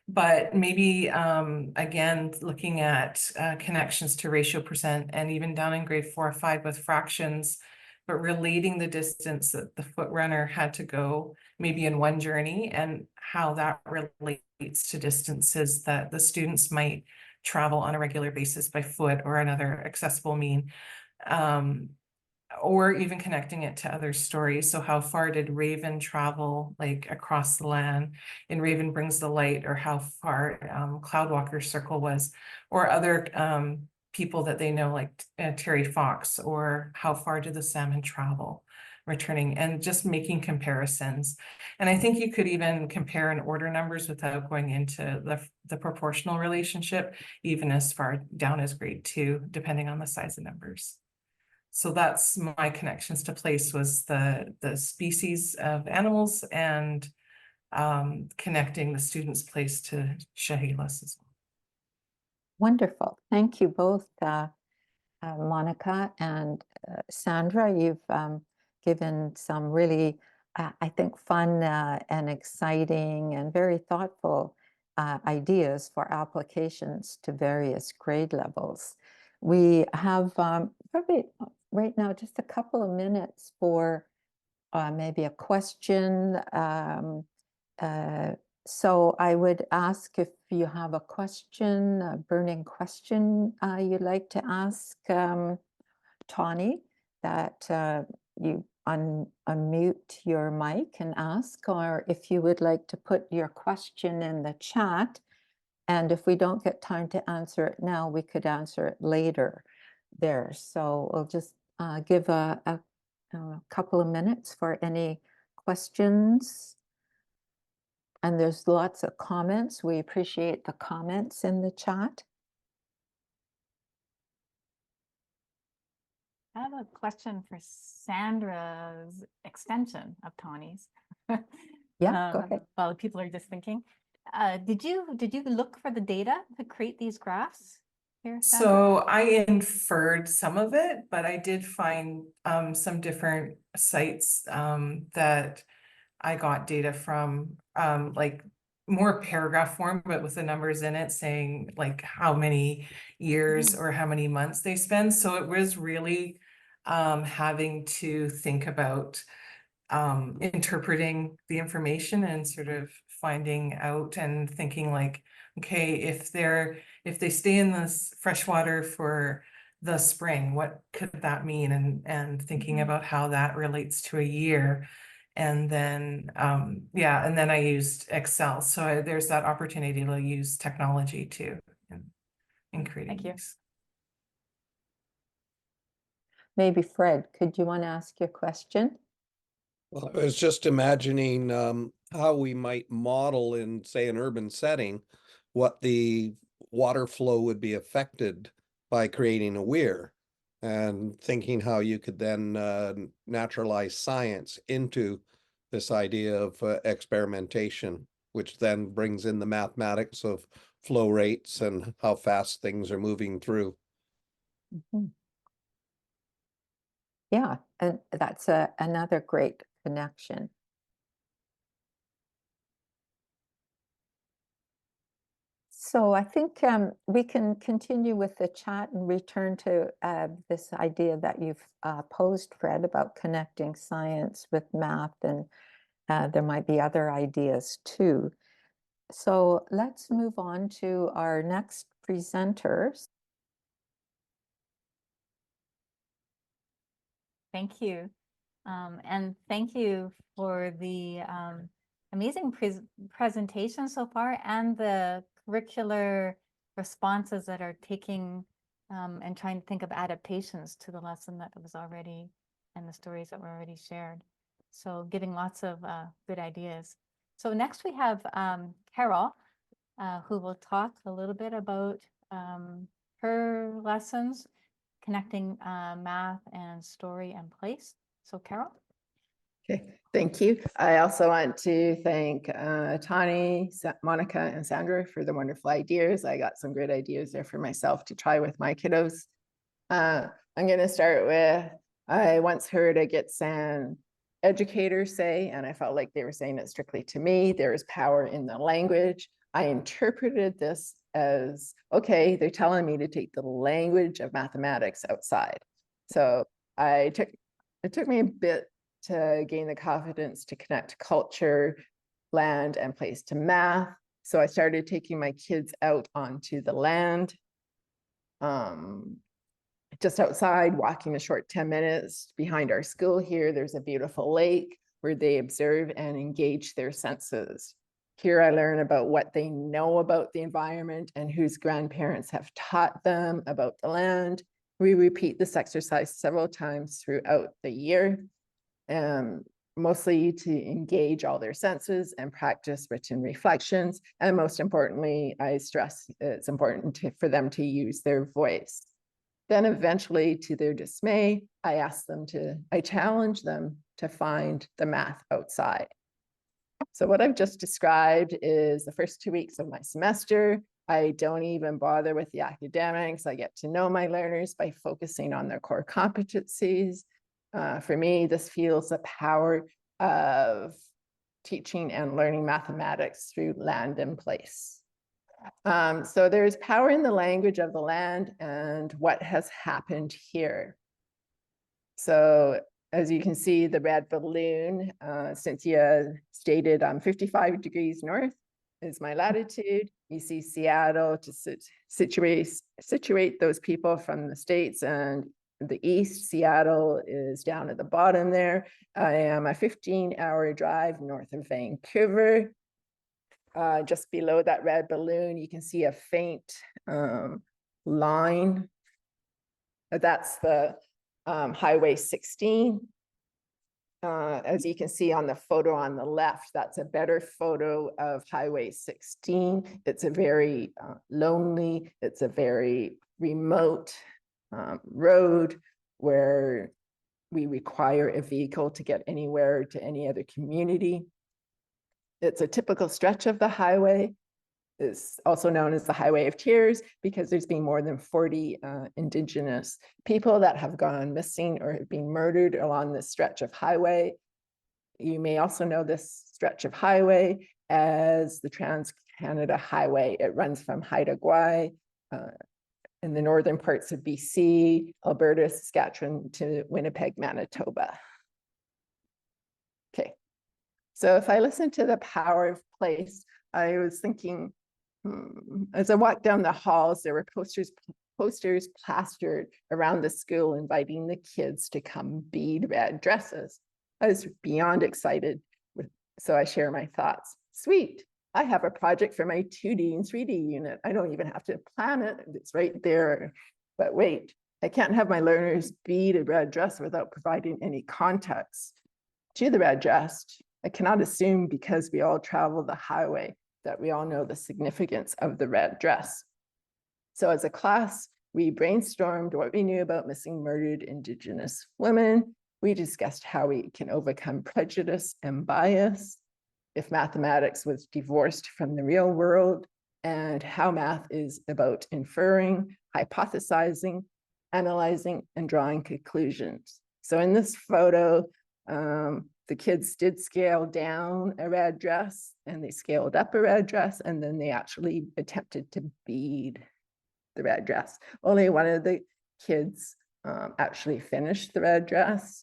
But maybe, again, looking at connections to ratio percent, and even down in grade 4 or 5 with fractions, but relating the distance that the foot runner had to go maybe in one journey, and how that relates to distances that the students might travel on a regular basis by foot or another accessible mean. Or even connecting it to other stories. So how far did Raven travel, like across the land in Raven Brings the Light, or how far Cloudwalker's circle was, or other people that they know, like Terry Fox, or how far did the salmon travel returning, and just making comparisons. And I think you could even compare in order numbers without going into the proportional relationship, even as far down as grade 2, depending on the size of numbers. So that's my connections to place, was the species of animals, and connecting the student's place to Chehalis as well. Wonderful. Thank you both, Monica and Sandra. You've given some really, I think, fun and exciting and very thoughtful ideas for applications to various grade levels. We have probably right now just a couple of minutes for maybe a question. So I would ask if you have a question, a burning question you'd like to ask Tawnie, that you unmute your mic and ask, or if you would like to put your question in the chat. And if we don't get time to answer it now, we could answer it later there. So we'll just give a couple of minutes for any questions. And there's lots of comments. We appreciate the comments in the chat. I have a question for Sandra's extension of Tawnie's. Yeah, go ahead. While people are just thinking. Did you look for the data to create these graphs here, Sandra? So I inferred some of it, but I did find some different sites that I got data from, like more paragraph form, but with the numbers in it saying like how many years or how many months they spend. So it was really having to think about interpreting the information and sort of finding out and thinking like, okay, if they stay in this freshwater for the spring, what could that mean? And thinking about how that relates to a year. And then, yeah, and then I used Excel. So there's that opportunity to use technology too in creating Thank you. these. Maybe Fred, could you want to ask your question? Well, I was just imagining how we might model in, say, an urban setting, what the water flow would be affected by creating a weir, and thinking how you could then naturalize science into this idea of experimentation, which then brings in the mathematics of flow rates and how fast things are moving through. Mm-hmm. Yeah, and that's another great connection. So I think we can continue with the chat and return to this idea that you've posed, Fred, about connecting science with math, and there might be other ideas too. So let's move on to our next presenters. Thank you. And thank you for the amazing presentation so far, and the curricular responses that are taking and trying to think of adaptations to the lesson that was already, and the stories that were already shared. So giving lots of good ideas. So next we have Carol, who will talk a little bit about her lessons, connecting math and story and place. So Carol. Okay, thank you. I also want to thank Tawnie, Monica, and Sandra for the wonderful ideas. I got some great ideas there for myself to try with my kiddos. I'm going to start with, I once heard a Gitxsan educator say, and I felt like they were saying it strictly to me, there is power in the language. I interpreted this as, okay, they're telling me to take the language of mathematics outside. So it took me a bit to gain the confidence to connect culture, land, and place to math. So I started taking my kids out onto the land, just outside, walking a short 10 minutes behind our school here. There's a beautiful lake where they observe and engage their senses. Here I learn about what they know about the environment and whose grandparents have taught them about the land. We repeat this exercise several times throughout the year, mostly to engage all their senses and practice written reflections. And most importantly, I stress it's important for them to use their voice. Then eventually, to their dismay, I challenge them to find the math outside. So what I've just described is the first 2 weeks of my semester. I don't even bother with the academics. I get to know my learners by focusing on their core competencies. For me, this fuels the power of teaching and learning mathematics through land and place. So there's power in the language of the land and what has happened here. So as you can see, the red balloon, Cynthia stated 55 degrees north is my latitude. You see Seattle to situate those people from the States, and the east, Seattle is down at the bottom there. I am a 15-hour drive north of Vancouver. Just below that red balloon, you can see a faint line. That's the Highway 16. As you can see on the photo on the left, that's a better photo of Highway 16. It's a very lonely, it's a very remote road where we require a vehicle to get anywhere to any other community. It's a typical stretch of the highway. It's also known as the Highway of Tears because there's been more than 40 Indigenous people that have gone missing or have been murdered along this stretch of highway. You may also know this stretch of highway as the Trans-Canada Highway. It runs from Haida Gwaii in the northern parts of BC, Alberta, Saskatchewan to Winnipeg, Manitoba. Okay, so if I listen to the power of place, I was thinking, as I walked down the halls, there were posters plastered around the school inviting the kids to come bead red dresses. I was beyond excited, so I share my thoughts. Sweet, I have a project for my 2D and 3D unit. I don't even have to plan it, it's right there. But wait, I can't have my learners bead a red dress without providing any context to the red dress. I cannot assume because we all travel the highway that we all know the significance of the red dress. So as a class, we brainstormed what we knew about missing murdered Indigenous women. We discussed how we can overcome prejudice and bias, if mathematics was divorced from the real world, and how math is about inferring, hypothesizing, analyzing, and drawing conclusions. So in this photo, the kids did scale down a red dress and they scaled up a red dress, and then they actually attempted to bead the red dress. Only one of the kids actually finished the red dress.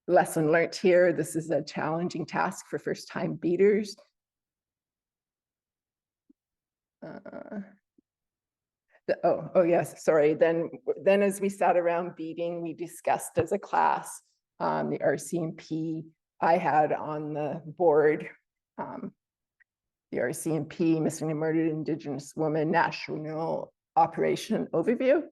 Lesson learned here, this is a challenging task for first-time beaders. Oh yes, sorry. Then as we sat around beading, we discussed as a class the RCMP. I had on the board the RCMP, Missing and Murdered Indigenous Women National Operation Overview.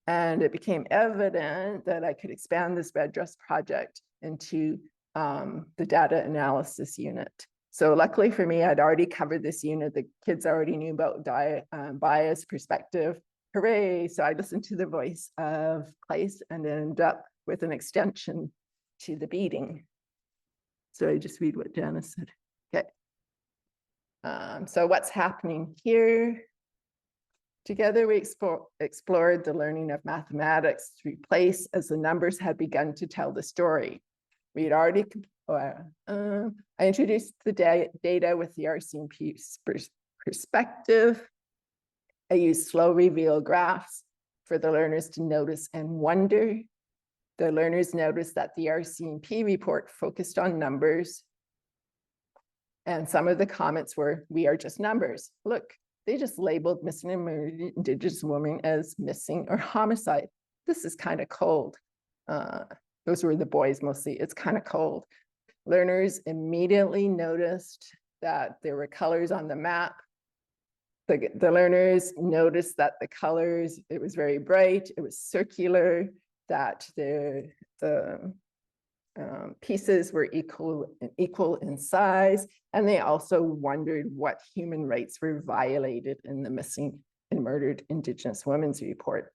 And it became evident that I could expand this red dress project into the data analysis unit. So luckily for me, I'd already covered this unit. The kids already knew about bias, perspective. Hooray. So I listened to the voice of place and ended up with an extension to the beading. So I just read what Janice said. Okay. So what's happening here? Together, we explored the learning of mathematics through place as the numbers had begun to tell the story. We had already, I introduced the data with the RCMP perspective. I used slow reveal graphs for the learners to notice and wonder. The learners noticed that the RCMP report focused on numbers. And some of the comments were, we are just numbers. Look, they just labeled missing and murdered Indigenous women as missing or homicide. This is kind of cold. Those were the boys mostly. It's kind of cold. Learners immediately noticed that there were colors on the map. The learners noticed that the colors, it was very bright, it was circular, that the pieces were equal in size, and they also wondered what human rights were violated in the missing and murdered Indigenous women's report.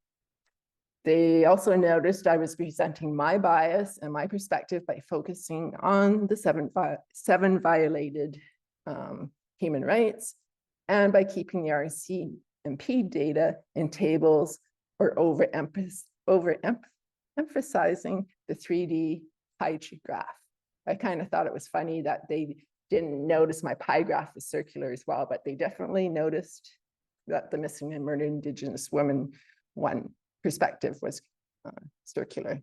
They also noticed I was presenting my bias and my perspective by focusing on the seven violated human rights, and by keeping the RCMP data in tables or emphasizing the 3D pie chart graph. I kind of thought it was funny that they didn't notice my pie graph was circular as well, but they definitely noticed that the missing and murdered Indigenous women one perspective was circular.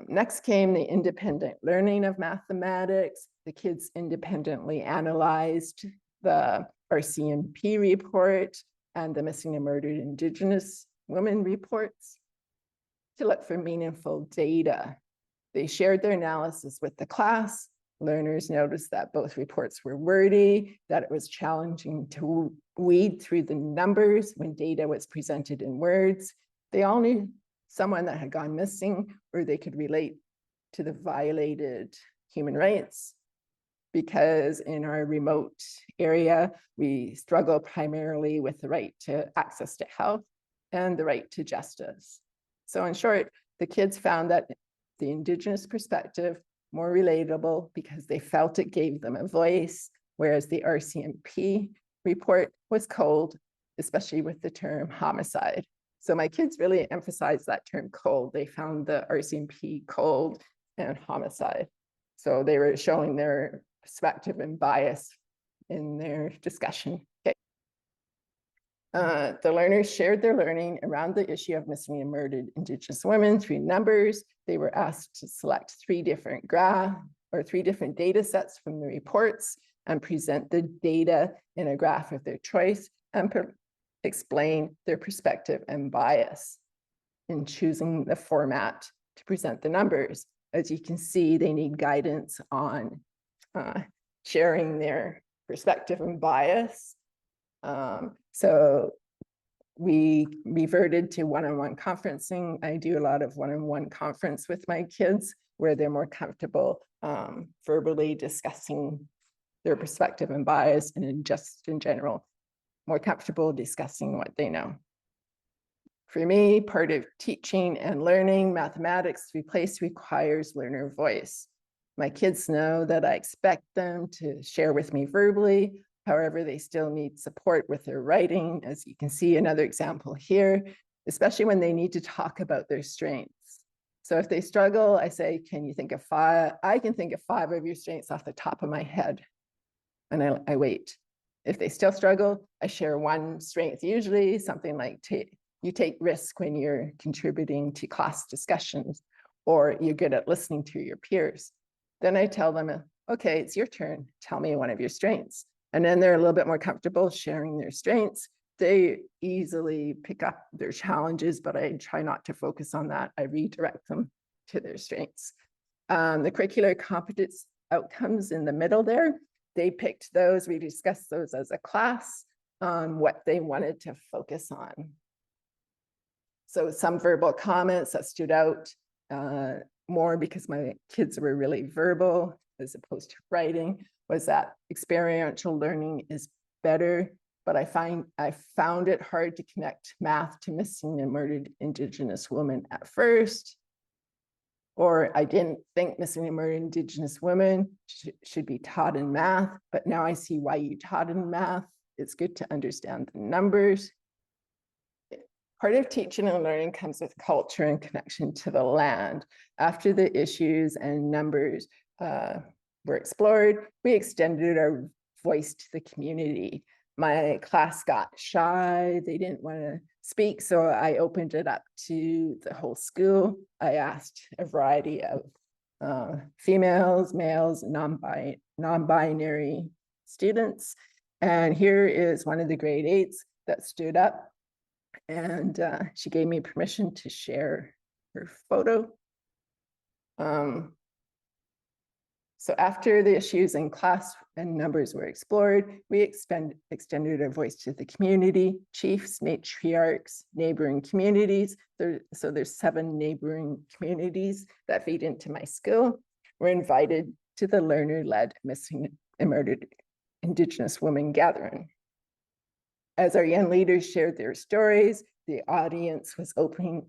Next came the independent learning of mathematics. The kids independently analyzed the RCMP report and the missing and murdered Indigenous women reports to look for meaningful data. They shared their analysis with the class. Learners noticed that both reports were wordy, that it was challenging to weed through the numbers when data was presented in words. They all knew someone that had gone missing, or they could relate to the violated human rights, because in our remote area, we struggle primarily with the right to access to health and the right to justice. So in short, the kids found that the Indigenous perspective more relatable because they felt it gave them a voice, whereas the RCMP report was cold, especially with the term homicide. So my kids really emphasized that term cold. They found the RCMP cold and homicide. So they were showing their perspective and bias in their discussion. Okay. The learners shared their learning around the issue of missing and murdered Indigenous women through numbers. They were asked to select 3 different data sets from the reports and present the data in a graph of their choice and explain their perspective and bias in choosing the format to present the numbers. As you can see, they need guidance on sharing their perspective and bias. So we reverted to one-on-one conferencing. I do a lot of one-on-one conference with my kids where they're more comfortable verbally discussing their perspective and bias, and just in general, more comfortable discussing what they know. For me, part of teaching and learning mathematics requires learner voice. My kids know that I expect them to share with me verbally. However, they still need support with their writing, as you can see another example here, especially when they need to talk about their strengths. So if they struggle, I say, can you think of 5? I can think of 5 of your strengths off the top of my head. And I wait. If they still struggle, I share one strength, usually something like you take risk when you're contributing to class discussions, or you're good at listening to your peers. Then I tell them, okay, it's your turn. Tell me one of your strengths. And then they're a little bit more comfortable sharing their strengths. They easily pick up their challenges, but I try not to focus on that. I redirect them to their strengths. The curricular competence outcomes in the middle there, they picked those. We discussed those as a class on what they wanted to focus on. So some verbal comments that stood out more because my kids were really verbal as opposed to writing was that experiential learning is better, but I found it hard to connect math to missing and murdered Indigenous women at first. Or I didn't think missing and murdered Indigenous women should be taught in math, but now I see why you taught in math. It's good to understand the numbers. Part of teaching and learning comes with culture and connection to the land. After the issues and numbers were explored, we extended our voice to the community. My class got shy, they didn't want to speak, so I opened it up to the whole school. I asked a variety of females, males, non-binary students. And here is one of the grade 8s that stood up, and she gave me permission to share her photo. So after the issues in class and numbers were explored, we extended our voice to the community, chiefs, matriarchs, neighboring communities. So there's 7 neighboring communities that feed into my school. We're invited to the learner-led missing and murdered Indigenous women gathering. As our young leaders shared their stories, the audience was opening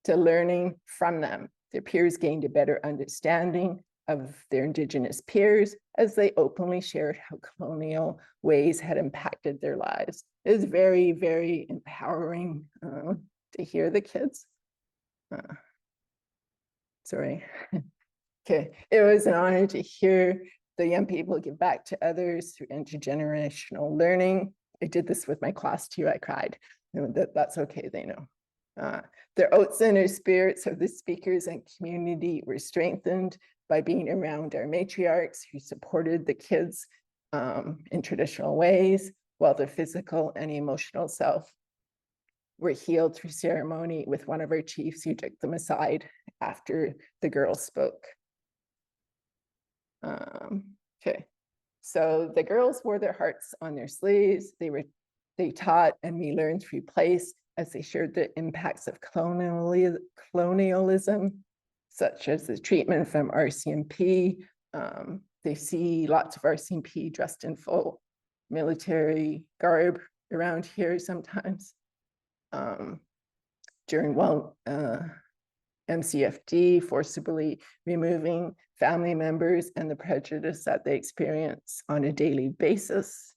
to learning from them. Their peers gained a better understanding of their Indigenous peers as they openly shared how colonial ways had impacted their lives. It was very, very empowering to hear the kids. Sorry. Okay, it was an honor to hear the young people give back to others through intergenerational learning. I did this with my class too. I cried. That's okay, they know. The out-center spirits of the speakers and community were strengthened by being around our matriarchs who supported the kids in traditional ways, while the physical and emotional self were healed through ceremony with one of our chiefs who took them aside after the girls spoke. Okay, so the girls wore their hearts on their sleeves. They taught and we learned through place as they shared the impacts of colonialism, such as the treatment from RCMP. They see lots of RCMP dressed in full military garb around here sometimes. During MCFD, forcibly removing family members and the prejudice that they experience on a daily basis.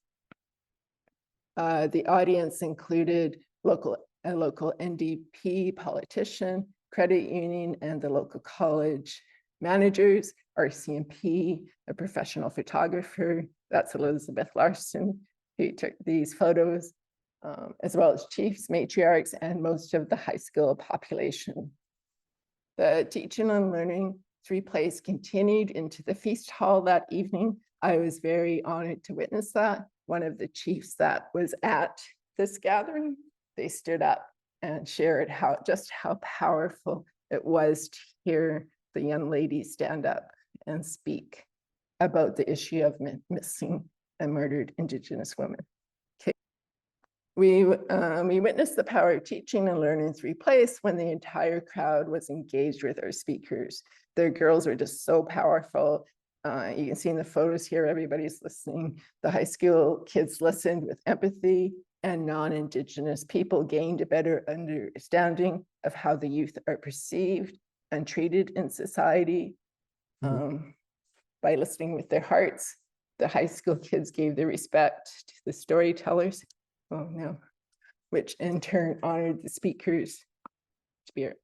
The audience included a local NDP politician, credit union, and the local college managers, RCMP, a professional photographer, that's Elizabeth Larson, who took these photos, as well as chiefs, matriarchs, and most of the high school population. The teaching and learning through place continued into the feast hall that evening. I was very honored to witness that. One of the chiefs that was at this gathering, they stood up and shared just how powerful it was to hear the young ladies stand up and speak about the issue of missing and murdered Indigenous women. We witnessed the power of teaching and learning through place when the entire crowd was engaged with our speakers. The girls were just so powerful. You can see in the photos here, everybody's listening. The high school kids listened with empathy, and non-Indigenous people gained a better understanding of how the youth are perceived and treated in society. By listening with their hearts, the high school kids gave their respect to the storytellers. Oh no, which in turn honored the speaker's spirit.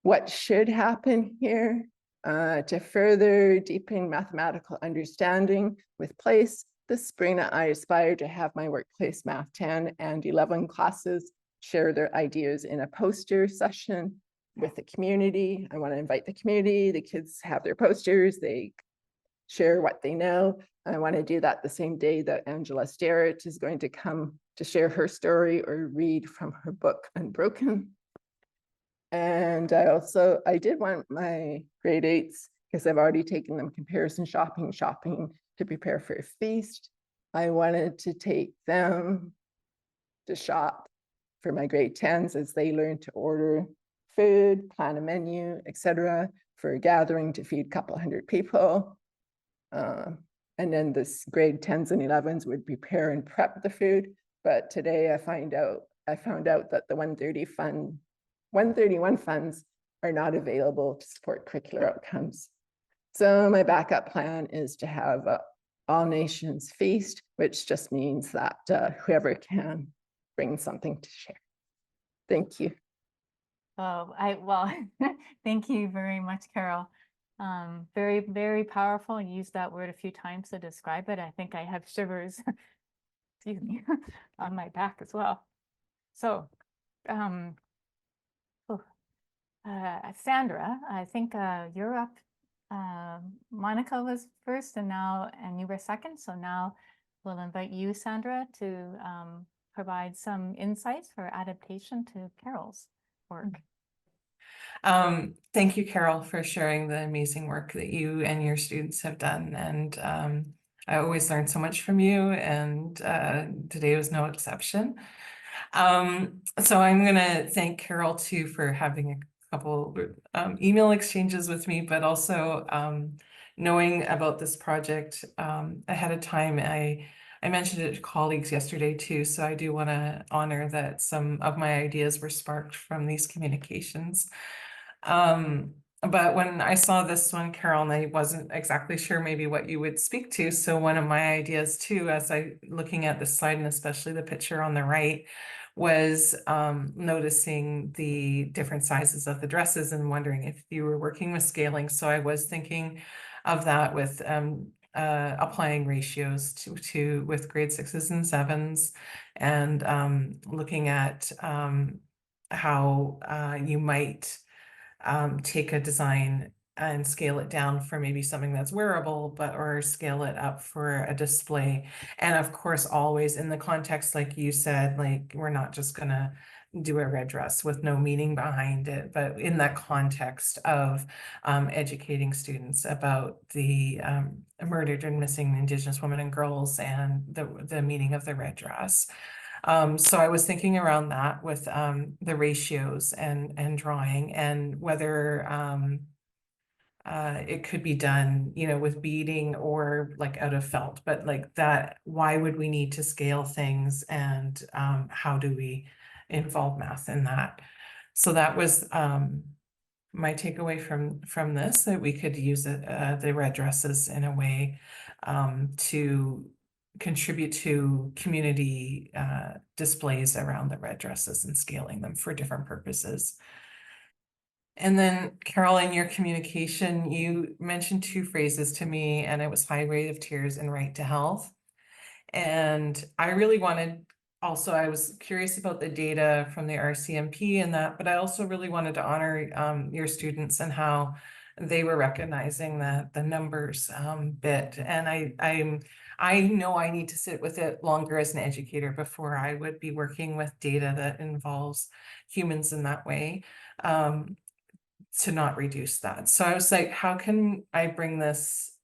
What should happen here to further deepen mathematical understanding with place? This spring, I aspire to have my workplace math 10 and 11 classes share their ideas in a poster session with the community. I want to invite the community, the kids have their posters, they share what they know. I want to do that the same day that Angela Starrett is going to come to share her story or read from her book, Unbroken. And I did want my grade 8s, because I've already taken them comparison shopping to prepare for a feast. I wanted to take them to shop for my grade 10s as they learn to order food, plan a menu, etc., for a gathering to feed a couple hundred people. And then this grade 10s and 11s would prepare and prep the food. But today I found out that the 131 funds are not available to support curricular outcomes. So my backup plan is to have an all nations feast, which just means that whoever can bring something to share. Thank you. Oh, well, thank you very much, Carol. Very, very powerful. You used that word a few times to describe it. I think I have shivers, excuse me, on my back as well. So, Sandra, I think you're up. Monica was first and you were second. So now we'll invite you, Sandra, to provide some insights for adaptation to Carol's work. Thank you, Carol, for sharing the amazing work that you and your students have done. And I always learn so much from you, and today was no exception. So I'm going to thank Carol too for having a couple email exchanges with me, but also knowing about this project ahead of time. I mentioned it to colleagues yesterday too, so I do want to honor that some of my ideas were sparked from these communications. But when I saw this one, Carol, and I wasn't exactly sure maybe what you would speak to, so one of my ideas too, as I looking at the slide and especially the picture on the right, was noticing the different sizes of the dresses and wondering if you were working with scaling. So I was thinking of that with applying ratios to with grade 6s and 7s, and looking at how you might take a design and scale it down for maybe something that's wearable, or scale it up for a display. And of course, always in the context, like you said, like we're not just gonna do a red dress with no meaning behind it, but in that context of educating students about the murdered and missing Indigenous women and girls and the meaning of the red dress. So I was thinking around that with the ratios and drawing, and whether it could be done, with beading or like out of felt, but like that, why would we need to scale things, and how do we involve math in that? So that was my takeaway from this, that we could use the red dresses in a way to contribute to community displays around the red dresses and scaling them for different purposes. And then Carol, in your communication, you mentioned 2 phrases to me, and it was high rate of tears and right to health. And I really wanted, also, I was curious about the data from the RCMP and that, but I also really wanted to honor your students and how they were recognizing the numbers bit. And I know I need to sit with it longer as an educator before I would be working with data that involves humans in that way, to not reduce that. So I was like, how can I bring this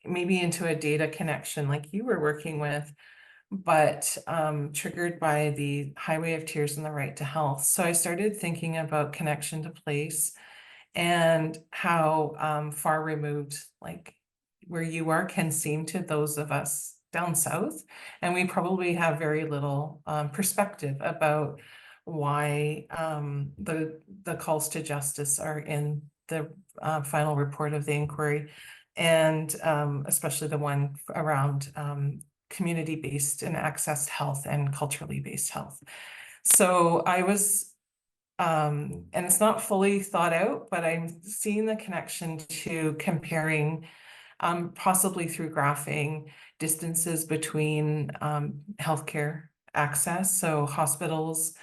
maybe into a data connection like you were working with, but triggered by the highway of tears and the right to health. So I started thinking about connection to place, and how far removed, like where you are, can seem to those of us down south. And we probably have very little perspective about why the calls to justice are in the final report of the inquiry, and especially the one around community-based and accessed health and culturally based health. So I was, and it's not fully thought out, but I'm seeing the connection to comparing, possibly through graphing, distances between healthcare access. So hospitals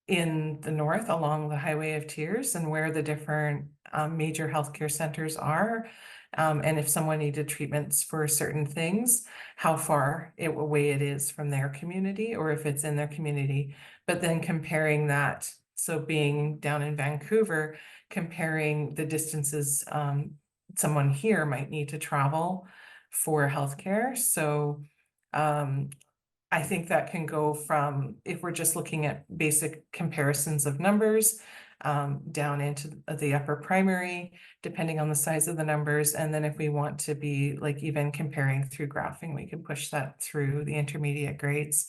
in the north along the Highway of Tears, and where the different major healthcare centers are. And if someone needed treatments for certain things, how far away it is from their community, or if it's in their community. But then comparing that, so being down in Vancouver, comparing the distances someone here might need to travel for healthcare. So I think that can go from, if we're just looking at basic comparisons of numbers, down into the upper primary, depending on the size of the numbers. And then if we want to be like even comparing through graphing, we can push that through the intermediate grades.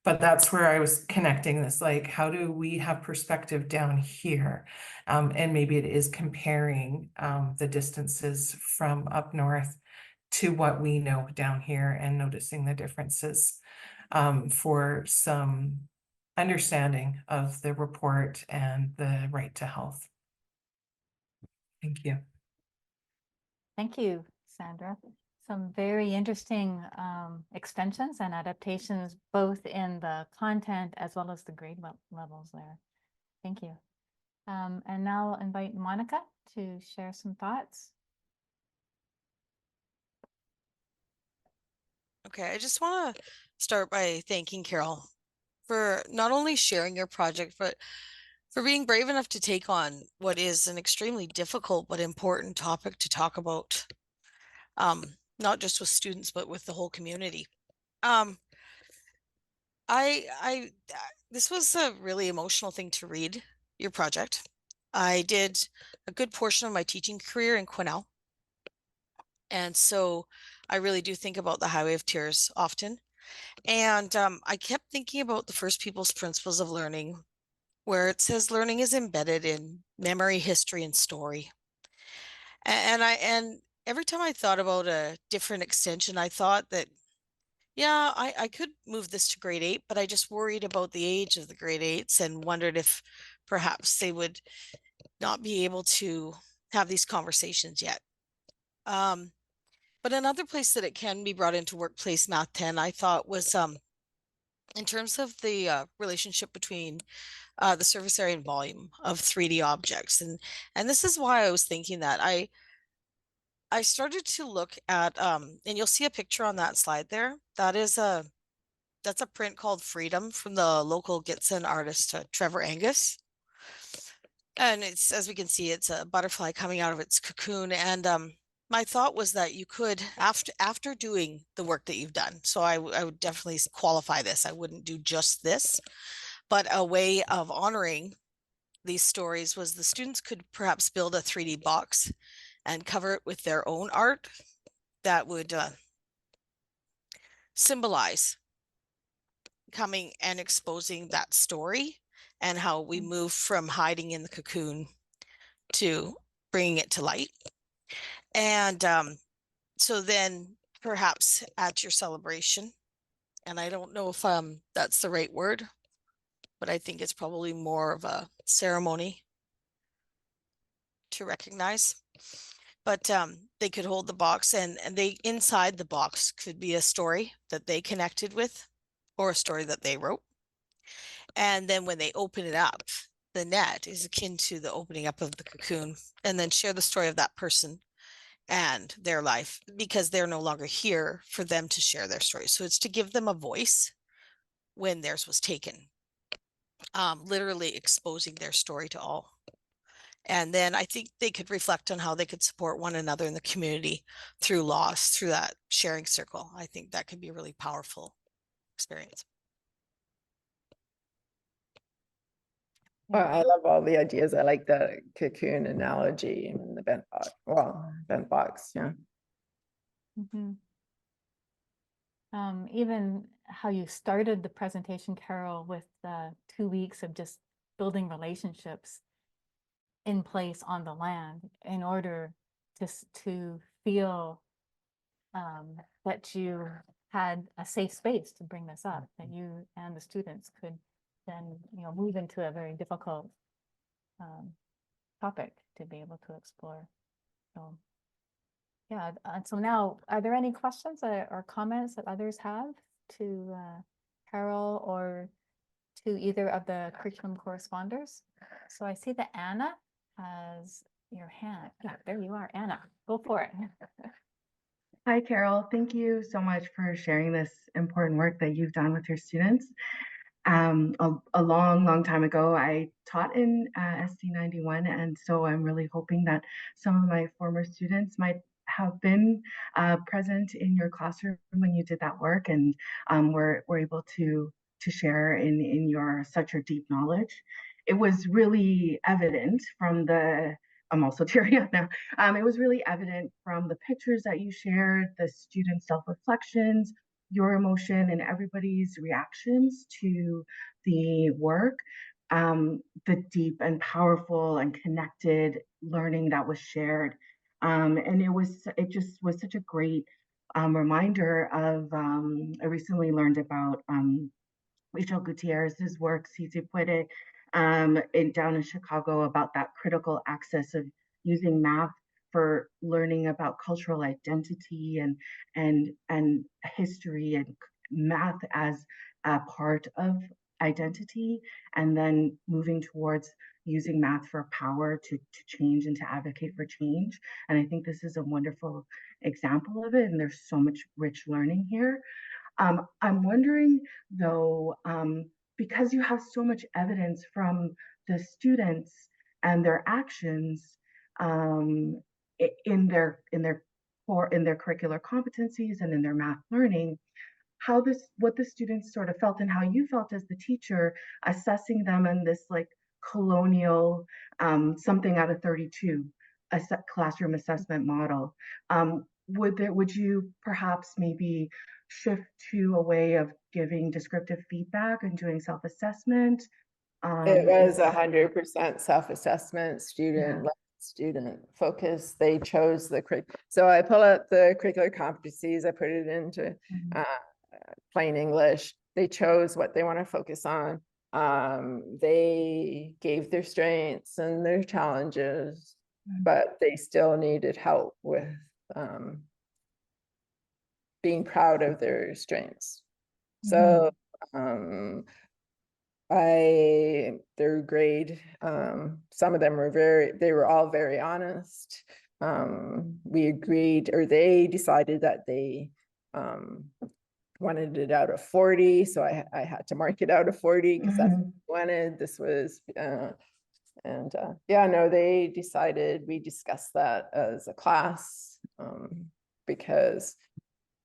But that's where I was connecting this, like, how do we have perspective down here? And maybe it is comparing the distances from up north to what we know down here, and noticing the differences for some understanding of the report and the right to health. Thank you. Thank you, Sandra. Some very interesting extensions and adaptations, both in the content as well as the grade levels there. Thank you. And now I'll invite Monica to share some thoughts. Okay, I just want to start by thanking Carol for not only sharing your project, but for being brave enough to take on what is an extremely difficult but important topic to talk about, not just with students, but with the whole community. This was a really emotional thing to read, your project. I did a good portion of my teaching career in Quesnel. And so I really do think about the Highway of Tears often. And I kept thinking about the First Peoples Principles of Learning, where it says learning is embedded in memory, history, and story. And every time I thought about a different extension, I thought that, Yeah, I could move this to grade 8, but I just worried about the age of the grade 8s and wondered if perhaps they would not be able to have these conversations yet. But another place that it can be brought into Workplace Math 10, I thought was in terms of the relationship between the surface area and volume of 3D objects. And this is why I was thinking that I started to look at and you'll see a picture on that slide there. That's a print called Freedom from the local Gitson artist Trevor Angus. And it's, as we can see, it's a butterfly coming out of its cocoon. And my thought was that you could, after doing the work that you've done, so I would definitely qualify this. I wouldn't do just this, but a way of honoring these stories was the students could perhaps build a 3D box and cover it with their own art that would symbolize coming and exposing that story and how we move from hiding in the cocoon to bringing it to light. And so then perhaps at your celebration, and I don't know if that's the right word, but I think it's probably more of a ceremony to recognize. But they could hold the box and they inside the box could be a story that they connected with or a story that they wrote. And then when they open it up, the net is akin to the opening up of the cocoon, and then share the story of that person and their life because they're no longer here for them to share their story. So it's to give them a voice when theirs was taken, literally exposing their story to all. And then I think they could reflect on how they could support one another in the community through loss, through that sharing circle. I think that could be a really powerful experience. Well, I love all the ideas. I like the cocoon analogy and the bent box. Well, bent box, yeah. Mhm. Even how you started the presentation, Carol, with 2 weeks of just building relationships in place on the land in order to feel that you had a safe space to bring this up, that you and the students could then move into a very difficult topic to be able to explore. So yeah, and so now, are there any questions or comments that others have to Carol or to either of the curriculum corresponders? So I see that Anna has your hand. Yeah, there you are, Anna. Go for it. Hi, Carol. Thank you so much for sharing this important work that you've done with your students. A long time ago, I taught in SD91, and so I'm really hoping that some of my former students might have been present in your classroom when you did that work, and were able to share in your such a deep knowledge. It was really evident from the I'm also tearing up now. It was really evident from the pictures that you shared, the student self-reflections, your emotion, and everybody's reactions to the work, the deep and powerful and connected learning that was shared. And it just was such a great reminder of, I recently learned about Rachel Gutierrez's work, Si Se Puede, down in Chicago, about that critical access of using math for learning about cultural identity and history, and math as a part of identity, and then moving towards using math for power to change and to advocate for change. And I think this is a wonderful example of it, and there's so much rich learning here. I'm wondering though, because you have so much evidence from the students and their actions in their curricular competencies and in their math learning, what the students sort of felt and how you felt as the teacher assessing them in this like colonial something out of 32 classroom assessment model. Would you perhaps maybe shift to a way of giving descriptive feedback and doing self-assessment? It was 100% self-assessment, student focus. They chose the so I pull out the curricular competencies, I put it into plain English. They chose what they want to focus on. They gave their strengths and their challenges, but they still needed help with being proud of their strengths. So their grade, some of them were they were all very honest. We agreed, or they decided that they wanted it out of 40. So I had to mark it out of 40 because that's what I wanted. This was, yeah, no, they decided, we discussed that as a class, because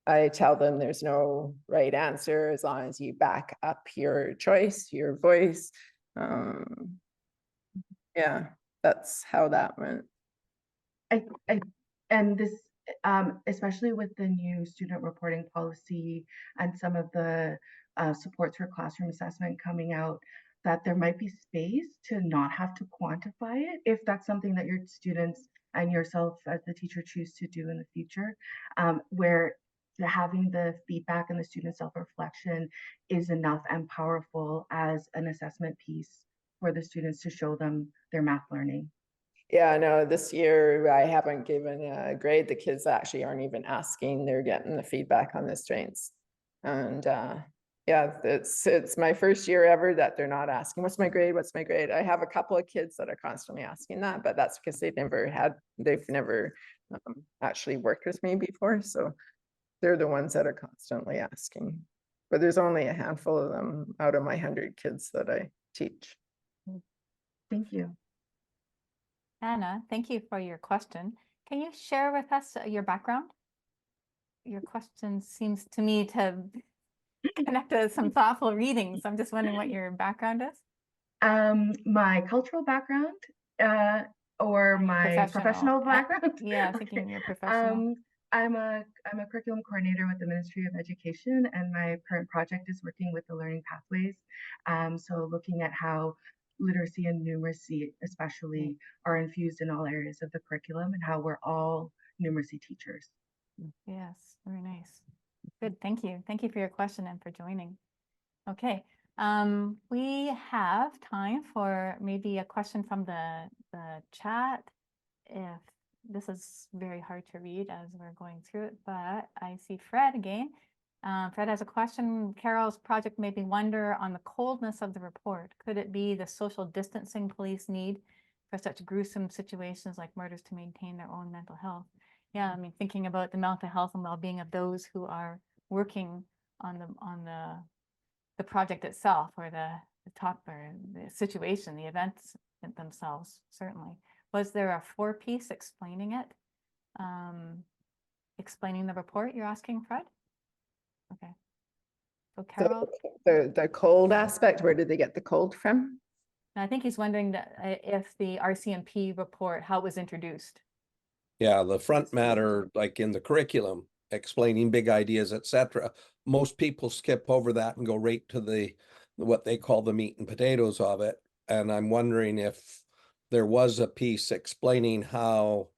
I tell them there's no right answer as long as you back up your choice, your voice. Yeah, that's how that went. And this, especially with the new student reporting policy and some of the supports for classroom assessment coming out, that there might be space to not have to quantify it if that's something that your students and yourself as the teacher choose to do in the future, where having the feedback and the student self-reflection is enough and powerful as an assessment piece for the students to show them their math learning. Yeah, no, this year I haven't given a grade. The kids actually aren't even asking. They're getting the feedback on the strengths. And yeah, it's my first year ever that they're not asking, what's my grade? What's my grade? I have a couple of kids that are constantly asking that, but that's because they've never actually worked with me before. So they're the ones that are constantly asking. But there's only a handful of them out of my 100 kids that I teach. Thank you. Anna, thank you for your question. Can you share with us your background? Your question seems to me to connect to some thoughtful readings. I'm just wondering what your background is. My cultural background, or my professional background. Yeah, thinking your professional. I'm a curriculum coordinator with the Ministry of Education, and my current project is working with the learning pathways. So looking at how literacy and numeracy especially are infused in all areas of the curriculum and how we're all numeracy teachers. Yes, very nice. Good, thank you. Thank you for your question and for joining. Okay, we have time for maybe a question from the chat. If this is very hard to read as we're going through it, but I see Fred again. Fred has a question. Carol's project made me wonder on the coldness of the report. Could it be the social distancing police need for such gruesome situations like murders to maintain their own mental health? Yeah, I mean, thinking about the mental health and well-being of those who are working on the project itself, or the talk, or the situation, the events themselves, certainly. Was there a 4-piece explaining it? Explaining the report, you're asking, Fred? Okay. So Carol? So the cold aspect, where did they get the cold from? I think he's wondering that if the RCMP report, how it was introduced. Yeah, the front matter, like in the curriculum, explaining big ideas, etc. Most people skip over that and go right to what they call the meat and potatoes of it. And I'm wondering if there was a piece explaining how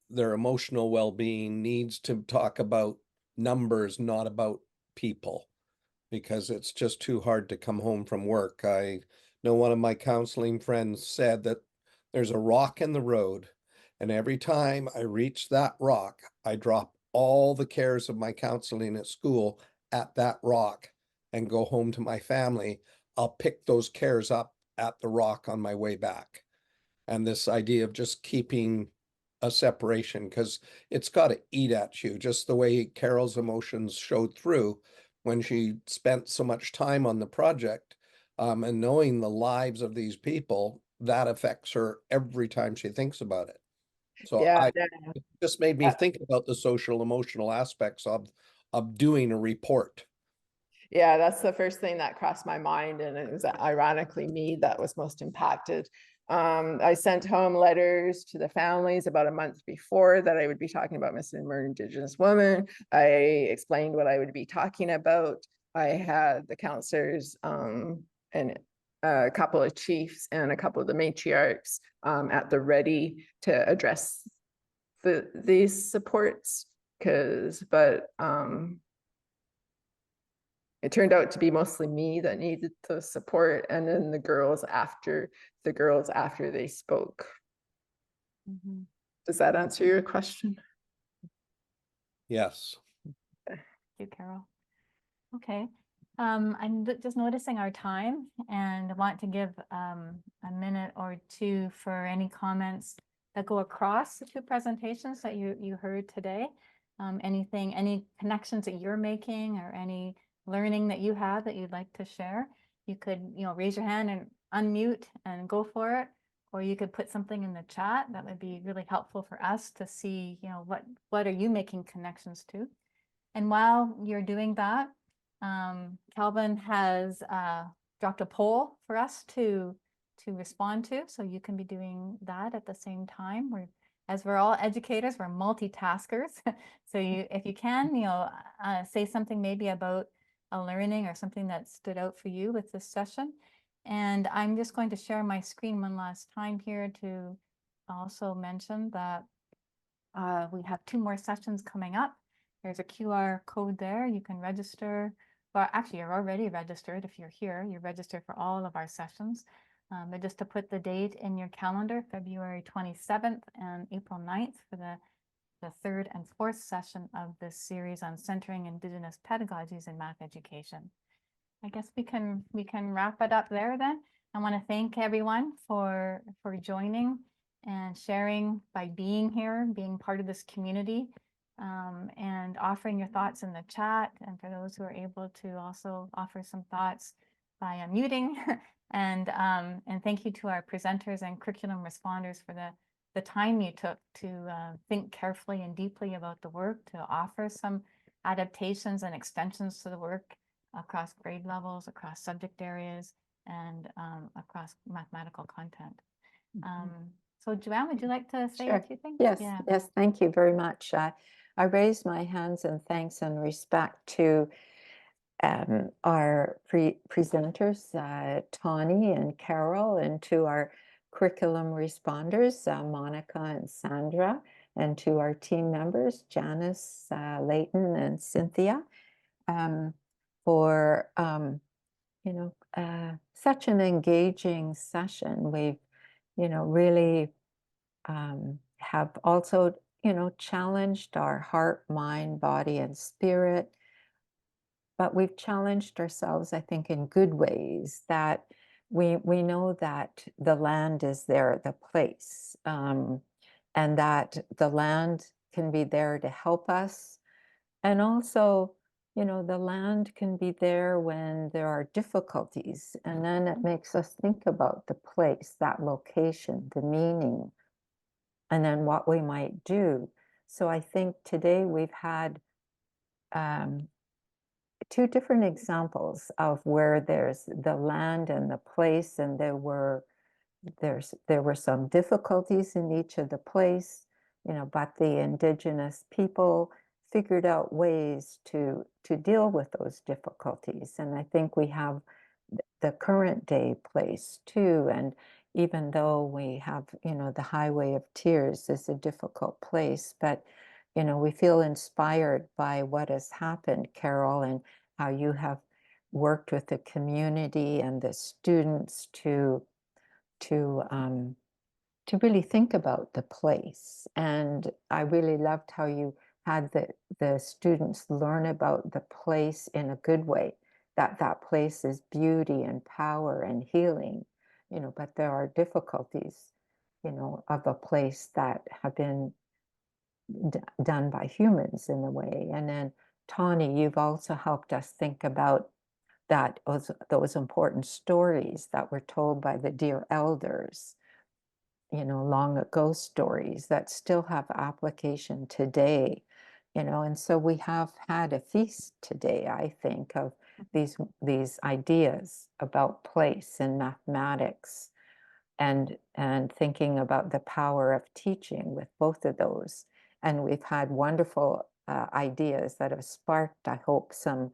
their emotional well-being needs to talk about numbers, not about people, because it's just too hard to come home from work. I know one of my counseling friends said that there's a rock in the road, and every time I reach that rock, I drop all the cares of my counseling at school at that rock and go home to my family. I'll pick those cares up at the rock on my way back. And this idea of just keeping a separation, because it's got to eat at you, just the way Carol's emotions showed through when she spent so much time on the project, and knowing the lives of these people, that affects her every time she thinks about it. So yeah, it just made me think about the social emotional aspects of doing a report. Yeah, that's the first thing that crossed my mind, and it was ironically me that was most impacted. I sent home letters to the families about a month before that I would be talking about missing and murdered Indigenous women. I explained what I would be talking about. I had the counselors and a couple of chiefs and a couple of the matriarchs at the ready to address these supports, but it turned out to be mostly me that needed the support, and then the girls after they spoke. Does that answer your question? Yes. Thank you, Carol. Okay, I'm just noticing our time and I want to give a minute or two for any comments that go across the two presentations that you heard today. Anything, any connections that you're making or any learning that you have that you'd like to share. You could, raise your hand and unmute and go for it, or you could put something in the chat. That would be really helpful for us to see, what are you making connections to? And while you're doing that, Calvin has dropped a poll for us to respond to, so you can be doing that at the same time. As we're all educators, we're multitaskers. So if you can, say something maybe about a learning or something that stood out for you with this session. And I'm just going to share my screen one last time here to also mention that we have 2 more sessions coming up. There's a QR code there. You can register. Well, actually, you're already registered. If you're here, you're registered for all of our sessions. But just to put the date in your calendar, February 27th and April 9th for the 3rd and 4th session of this series on centering Indigenous pedagogies in math education. I guess we can wrap it up there then. I want to thank everyone for joining and sharing by being here, being part of this community. And offering your thoughts in the chat, and for those who are able to also offer some thoughts by unmuting. And thank you to our presenters and curriculum responders for the time you took to think carefully and deeply about the work, to offer some adaptations and extensions to the work across grade levels, across subject areas, and across mathematical content. So Joanne, would you like to say a few things? Yes, yes, thank you very much. I raise my hands in thanks and respect to our presenters, Tawnie and Carol, and to our curriculum responders, Monica and Sandra, and to our team members, Janice, Leyton, and Cynthia, for such an engaging session. We've really have also challenged our heart, mind, body, and spirit. But we've challenged ourselves, I think, in good ways, that we know that the land is there, the place, and that the land can be there to help us. And also, the land can be there when there are difficulties. And then it makes us think about the place, that location, the meaning, and then what we might do. So I think today we've had 2 different examples of where there's the land and the place, and there were some difficulties in each of the place, but the Indigenous people figured out ways to deal with those difficulties. And I think we have the current day place too. And even though we have, the Highway of Tears is a difficult place, but, we feel inspired by what has happened, Carol, and how you have worked with the community and the students to really think about the place. And I really loved how you had the students learn about the place in a good way, that place is beauty and power and healing, but there are difficulties, of a place that have been done by humans in a way. And then Tawnie, you've also helped us think about those important stories that were told by the dear elders, long ago stories that still have application today, and so we have had a feast today, I think, of these ideas about place and mathematics, and thinking about the power of teaching with both of those. And we've had wonderful ideas that have sparked, I hope, some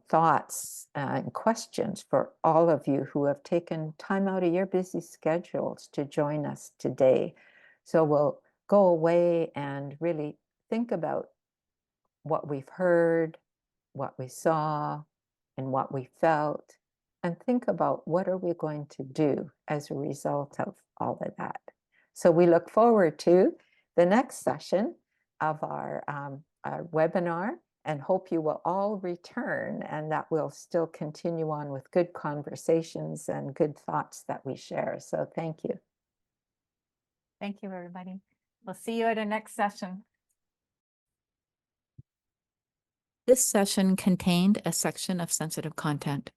thoughts and questions for all of you who have taken time out of your busy schedules to join us today. So we'll go away and really think about what we've heard, what we saw, and what we felt, and think about what are we going to do as a result of all of that. So we look forward to the next session of our webinar, and hope you will all return, and that we'll still continue on with good conversations and good thoughts that we share. So thank you. Thank you, everybody. We'll see you at our next session. This session contained a section of sensitive content.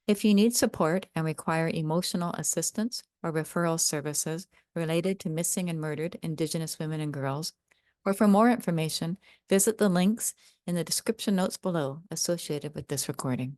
If you need support and require emotional assistance or referral services related to missing and murdered Indigenous women and girls, or for more information, visit the links in the description notes below associated with this recording.